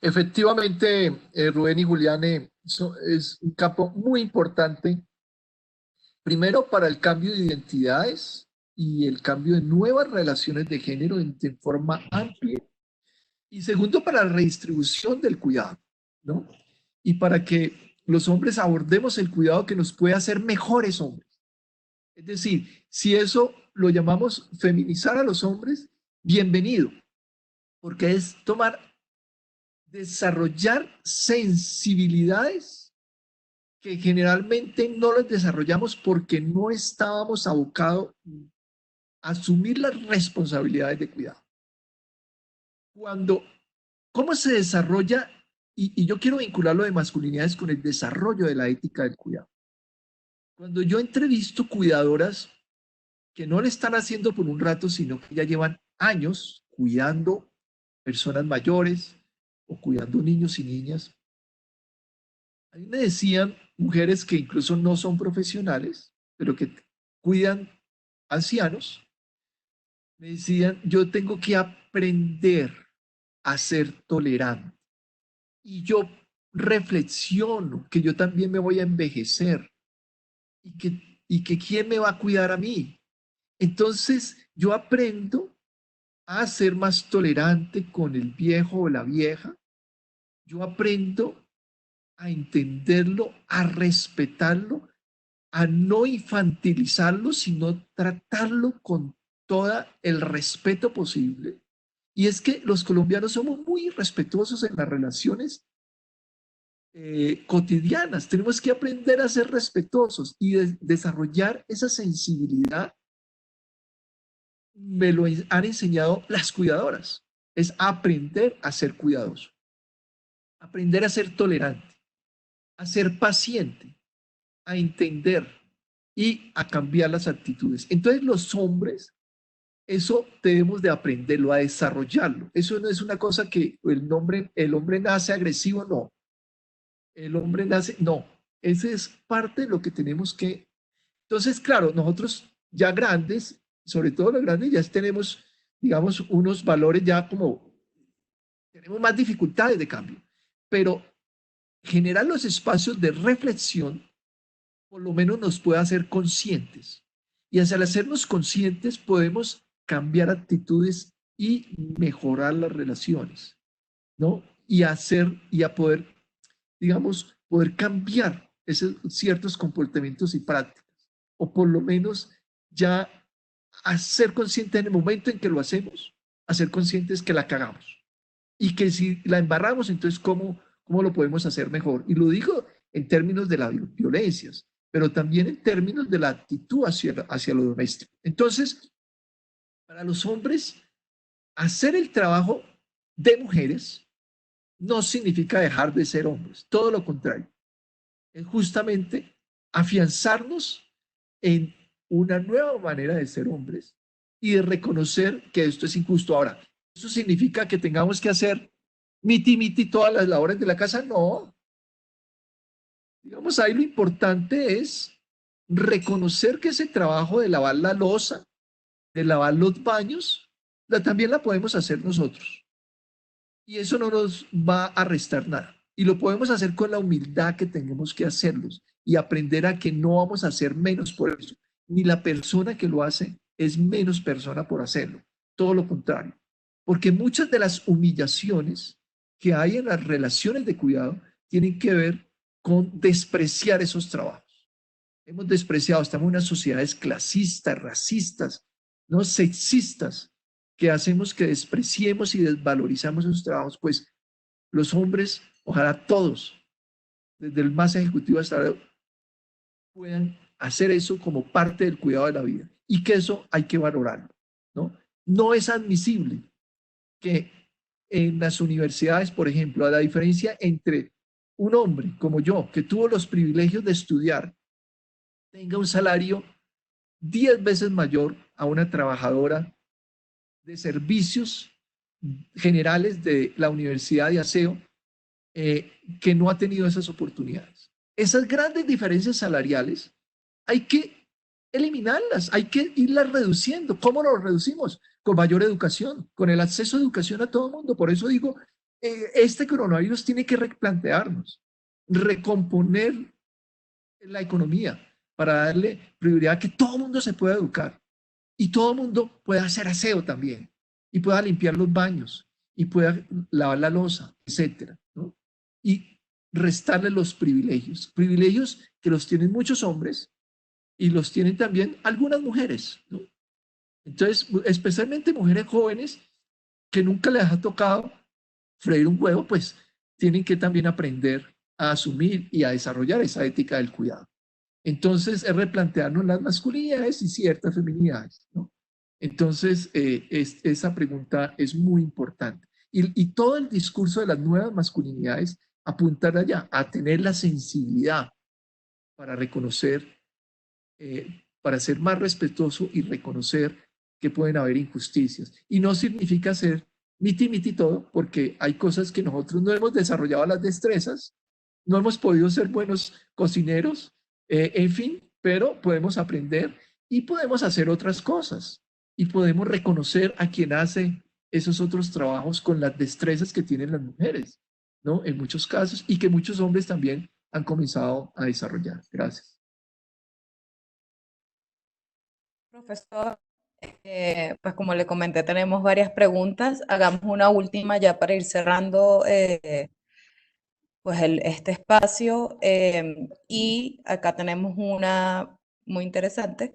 efectivamente, Rubén y Julián, es un campo muy importante, primero para el cambio de identidades y el cambio de nuevas relaciones de género de forma amplia, y segundo para la redistribución del cuidado, ¿no? Y para que los hombres abordemos el cuidado que nos puede hacer mejores hombres. Es decir, si eso lo llamamos feminizar a los hombres, bienvenido, porque es desarrollar sensibilidades que generalmente no las desarrollamos porque no estábamos abocados a asumir las responsabilidades de cuidado. ¿Cómo se desarrolla? Y yo quiero vincular lo de masculinidades con el desarrollo de la ética del cuidado. Cuando yo entrevisto cuidadoras que no le están haciendo por un rato, sino que ya llevan años cuidando personas mayores o cuidando niños y niñas, a mí me decían mujeres que incluso no son profesionales, pero que cuidan ancianos, me decían, yo tengo que aprender a ser tolerante. Y yo reflexiono que yo también me voy a envejecer y que quién me va a cuidar a mí. Entonces yo aprendo a ser más tolerante con el viejo o la vieja. Yo aprendo a entenderlo, a respetarlo, a no infantilizarlo, sino tratarlo con todo el respeto posible. Y es que los colombianos somos muy respetuosos en las relaciones cotidianas. Tenemos que aprender a ser respetuosos y desarrollar esa sensibilidad. Me lo han enseñado las cuidadoras. Es aprender a ser cuidadoso, aprender a ser tolerante, a ser paciente, a entender y a cambiar las actitudes. Entonces los hombres, eso debemos de aprenderlo, a desarrollarlo. Eso no es una cosa que el hombre nace agresivo, no. El hombre nace, no. Ese es parte de lo que tenemos que. Entonces, claro, nosotros ya grandes, sobre todo los grandes, ya tenemos, digamos, unos valores ya como tenemos más dificultades de cambio, pero generar los espacios de reflexión por lo menos nos puede hacer conscientes. Y al hacernos conscientes podemos cambiar actitudes y mejorar las relaciones, ¿no? Y a poder, digamos, poder cambiar esos ciertos comportamientos y prácticas, o por lo menos ya a ser conscientes en el momento en que lo hacemos, a ser conscientes que la cagamos y que si la embarramos, entonces ¿cómo lo podemos hacer mejor? Y lo digo en términos de las violencias, pero también en términos de la actitud hacia lo doméstico. Entonces, para los hombres, hacer el trabajo de mujeres no significa dejar de ser hombres, todo lo contrario, es justamente afianzarnos en una nueva manera de ser hombres y de reconocer que esto es injusto. Ahora, ¿eso significa que tengamos que hacer miti todas las labores de la casa? No. Digamos, ahí lo importante es reconocer que ese trabajo de lavar la loza, de lavar los baños, también la podemos hacer nosotros. Y eso no nos va a restar nada. Y lo podemos hacer con la humildad que tenemos que hacerlos y aprender a que no vamos a hacer menos por eso. Ni la persona que lo hace es menos persona por hacerlo. Todo lo contrario. Porque muchas de las humillaciones que hay en las relaciones de cuidado tienen que ver con despreciar esos trabajos. Hemos despreciado, estamos en unas sociedades clasistas, racistas, no sexistas, que hacemos que despreciemos y desvalorizamos esos trabajos, pues los hombres, ojalá todos, desde el más ejecutivo hasta el, puedan hacer eso como parte del cuidado de la vida y que eso hay que valorarlo, ¿no? No es admisible que en las universidades, por ejemplo, a la diferencia entre un hombre como yo, que tuvo los privilegios de estudiar, tenga un salario 10 veces mayor a una trabajadora de servicios generales de la Universidad de Aseo, que no ha tenido esas oportunidades. Esas grandes diferencias salariales hay que eliminarlas, hay que irlas reduciendo. ¿Cómo lo reducimos? Con mayor educación, con el acceso a educación a todo el mundo. Por eso digo, este coronavirus tiene que replantearnos, recomponer la economía para darle prioridad a que todo el mundo se pueda educar y todo el mundo pueda hacer aseo también y pueda limpiar los baños y pueda lavar la loza, etcétera, ¿no? Y restarle los privilegios, privilegios que los tienen muchos hombres y los tienen también algunas mujeres, ¿no? Entonces, especialmente mujeres jóvenes que nunca les ha tocado freír un huevo, pues tienen que también aprender a asumir y a desarrollar esa ética del cuidado. Entonces, es replantearnos las masculinidades y ciertas feminidades, ¿no? Entonces, esa pregunta es muy importante. Y todo el discurso de las nuevas masculinidades apuntar allá, a tener la sensibilidad para reconocer, para ser más respetuoso y reconocer que pueden haber injusticias. Y no significa ser miti todo, porque hay cosas que nosotros no hemos desarrollado las destrezas, no hemos podido ser buenos cocineros, en fin, pero podemos aprender y podemos hacer otras cosas y podemos reconocer a quien hace esos otros trabajos con las destrezas que tienen las mujeres, ¿no? En muchos casos y que muchos hombres también han comenzado a desarrollar. Gracias. Profesor, pues como le comenté, tenemos varias preguntas. Hagamos una última ya para ir cerrando pues este espacio. Y acá tenemos una muy interesante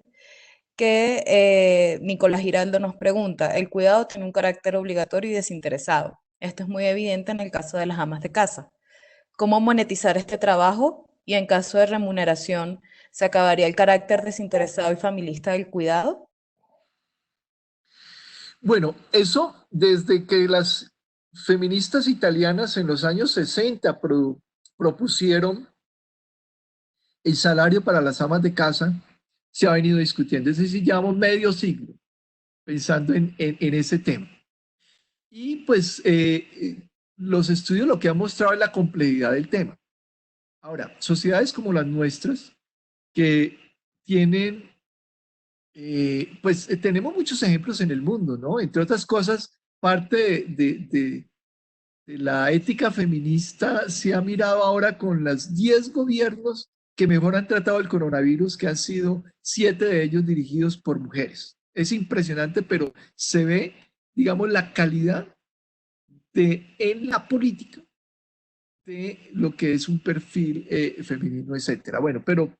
que Nicolás Giraldo nos pregunta, ¿el cuidado tiene un carácter obligatorio y desinteresado? Esto es muy evidente en el caso de las amas de casa. ¿Cómo monetizar este trabajo? Y en caso de remuneración, ¿se acabaría el carácter desinteresado y familista del cuidado? Bueno, eso desde que las feministas italianas en los años 60 propusieron el salario para las amas de casa, se ha venido discutiendo. Es decir, llevamos medio siglo pensando en ese tema. Y pues los estudios lo que han mostrado es la complejidad del tema. Ahora, sociedades como las nuestras, que tienen, pues tenemos muchos ejemplos en el mundo, ¿no? Entre otras cosas, parte de la ética feminista se ha mirado ahora con los 10 gobiernos que mejor han tratado el coronavirus, que han sido 7 de ellos dirigidos por mujeres. Es impresionante, pero se ve, digamos, la calidad en la política de lo que es un perfil femenino, etcétera. Bueno, pero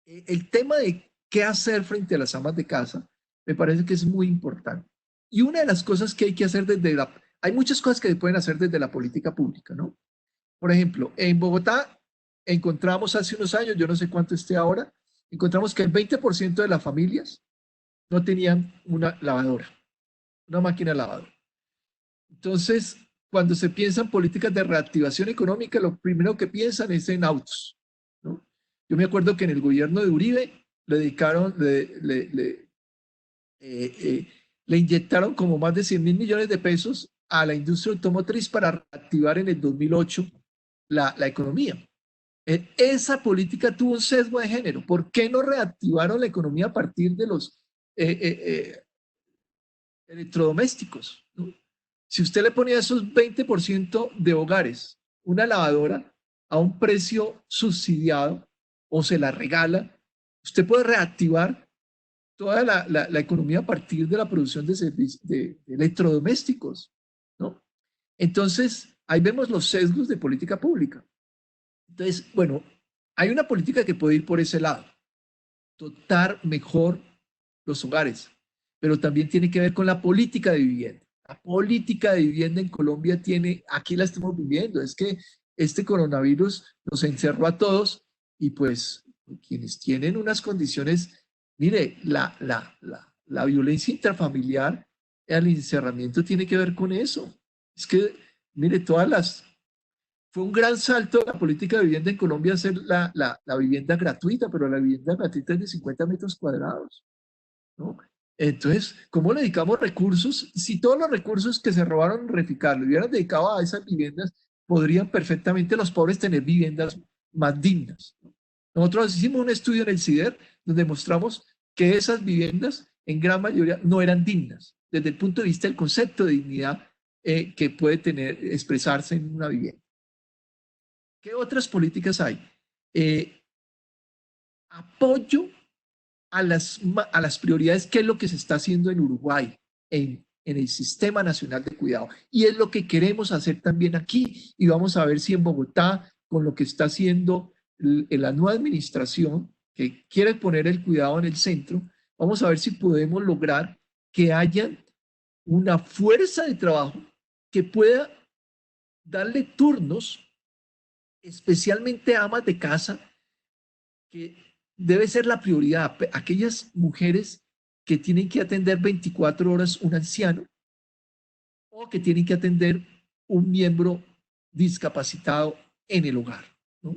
el tema de qué hacer frente a las amas de casa me parece que es muy importante. Y una de las cosas que hay que hacer hay muchas cosas que se pueden hacer desde la política pública, ¿no? Por ejemplo, en Bogotá encontramos hace unos años, yo no sé cuánto esté ahora, encontramos que el 20% de las familias no tenían una lavadora, una máquina lavadora. Entonces, cuando se piensa en políticas de reactivación económica, lo primero que piensan es en autos, ¿no? Yo me acuerdo que en el gobierno de Uribe le dedicaron, le inyectaron como más de 100.000 millones de pesos a la industria automotriz para reactivar en el 2008 la economía. Esa política tuvo un sesgo de género. ¿Por qué no reactivaron la economía a partir de los electrodomésticos, ¿no? Si usted le ponía esos 20% de hogares una lavadora a un precio subsidiado o se la regala, usted puede reactivar toda la economía a partir de la producción de electrodomésticos, ¿no? Entonces, ahí vemos los sesgos de política pública. Entonces, bueno, hay una política que puede ir por ese lado, dotar mejor los hogares, pero también tiene que ver con la política de vivienda. La política de vivienda en Colombia aquí la estamos viviendo, es que este coronavirus nos encerró a todos y pues quienes tienen unas condiciones, mire, la violencia intrafamiliar, el encerramiento tiene que ver con eso. Es que, mire, fue un gran salto de la política de vivienda en Colombia hacer la vivienda gratuita, pero la vivienda gratuita es de 50 metros cuadrados, ¿no? Entonces, ¿cómo le dedicamos recursos? Si todos los recursos que se robaron en Reficar lo hubieran dedicado a esas viviendas, podrían perfectamente los pobres tener viviendas más dignas. Nosotros hicimos un estudio en el CIDER donde mostramos que esas viviendas en gran mayoría no eran dignas desde el punto de vista del concepto de dignidad que puede expresarse en una vivienda. ¿Qué otras políticas hay? Apoyo a las prioridades, qué es lo que se está haciendo en Uruguay, en el Sistema Nacional de Cuidado. Y es lo que queremos hacer también aquí. Y vamos a ver si en Bogotá, con lo que está haciendo la nueva administración, que quiere poner el cuidado en el centro, vamos a ver si podemos lograr que haya una fuerza de trabajo que pueda darle turnos, especialmente a amas de casa, que debe ser la prioridad. Aquellas mujeres que tienen que atender 24 horas un anciano o que tienen que atender un miembro discapacitado en el hogar, ¿no?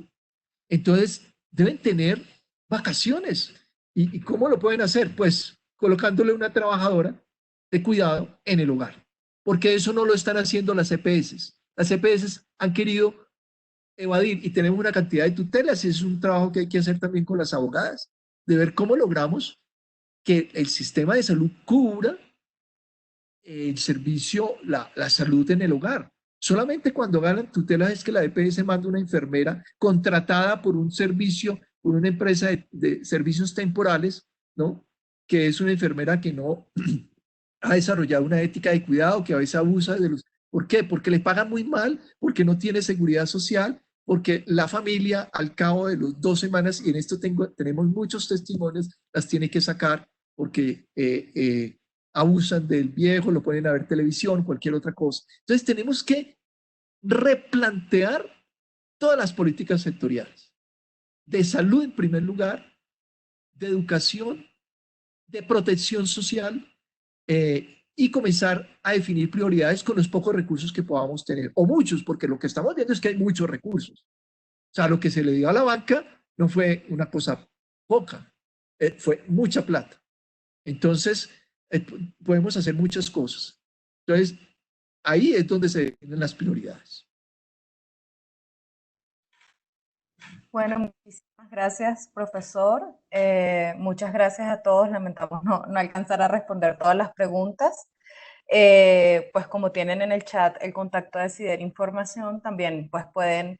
Entonces, deben tener vacaciones. ¿Y cómo lo pueden hacer? Pues colocándole una trabajadora de cuidado en el hogar, porque eso no lo están haciendo las EPS. Las EPS han querido evadir y tenemos una cantidad de tutelas y es un trabajo que hay que hacer también con las abogadas, de ver cómo logramos que el sistema de salud cubra el servicio, la salud en el hogar. Solamente cuando ganan tutelas es que la EPS manda una enfermera contratada por un servicio, por una empresa de servicios temporales, ¿no? Que es una enfermera que no ha desarrollado una ética de cuidado, que a veces abusa de los... ¿Por qué? Porque le pagan muy mal, porque no tiene seguridad social, porque la familia al cabo de las 2 semanas, y en esto tenemos muchos testimonios, las tiene que sacar porque abusan del viejo, lo ponen a ver televisión, cualquier otra cosa. Entonces tenemos que replantear todas las políticas sectoriales, de salud en primer lugar, de educación, de protección social, y comenzar a definir prioridades con los pocos recursos que podamos tener, o muchos, porque lo que estamos viendo es que hay muchos recursos. O sea, lo que se le dio a la banca no fue una cosa poca, fue mucha plata. Entonces, podemos hacer muchas cosas. Entonces, ahí es donde se definen las prioridades. Bueno, muchísimas gracias, profesor. Muchas gracias a todos. Lamentamos no alcanzar a responder todas las preguntas. pues como tienen en el chat el contacto de Sider Información, también pues pueden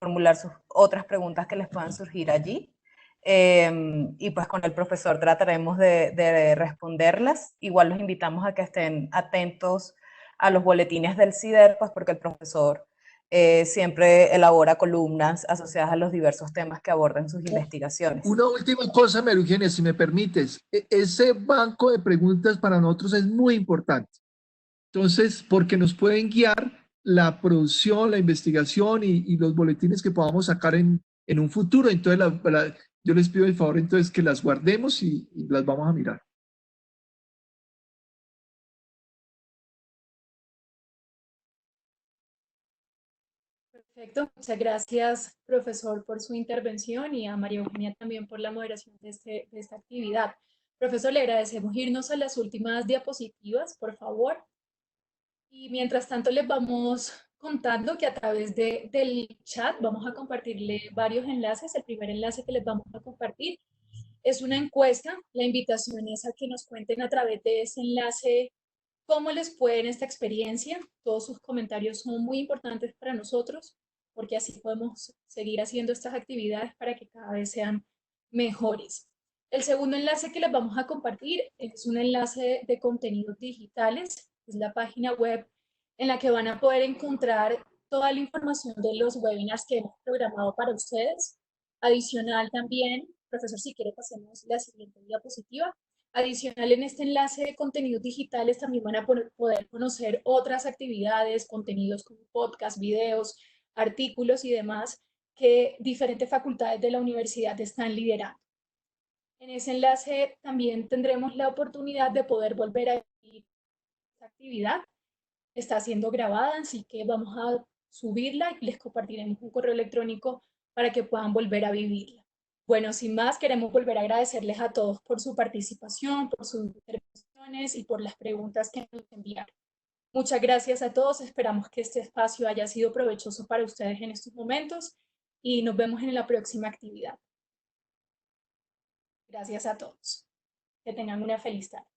formular sus otras preguntas que les puedan surgir allí. Y pues con el profesor trataremos de responderlas. Igual los invitamos a que estén atentos a los boletines del CIDER, pues porque el profesor siempre elabora columnas asociadas a los diversos temas que abordan sus investigaciones. Una última cosa, María Eugenia, si me permites. Ese banco de preguntas para nosotros es muy importante. Entonces, porque nos pueden guiar la producción, la investigación y los boletines que podamos sacar en un futuro. Entonces, yo les pido el favor entonces que las guardemos y las vamos a mirar. Perfecto, muchas gracias, profesor, por su intervención y a María Eugenia también por la moderación de esta actividad. Profesor, le agradecemos irnos a las últimas diapositivas, por favor. Y mientras tanto les vamos contando que a través del chat vamos a compartirle varios enlaces. El primer enlace que les vamos a compartir es una encuesta. La invitación es a que nos cuenten a través de ese enlace cómo les fue en esta experiencia. Todos sus comentarios son muy importantes para nosotros porque así podemos seguir haciendo estas actividades para que cada vez sean mejores. El segundo enlace que les vamos a compartir es un enlace de contenidos digitales. Es la página web en la que van a poder encontrar toda la información de los webinars que hemos programado para ustedes. Adicional también, profesor, si quiere pasemos la siguiente diapositiva. Adicional, en este enlace de contenidos digitales también van a poder conocer otras actividades, contenidos como podcast, videos, artículos y demás que diferentes facultades de la universidad están liderando. En ese enlace también tendremos la oportunidad de poder volver a ver esta actividad. Está siendo grabada, así que vamos a subirla y les compartiremos un correo electrónico para que puedan volver a vivirla. Bueno, sin más, queremos volver a agradecerles a todos por su participación, por sus intervenciones y por las preguntas que nos enviaron. Muchas gracias a todos. Esperamos que este espacio haya sido provechoso para ustedes en estos momentos y nos vemos en la próxima actividad. Gracias a todos. Que tengan una feliz tarde.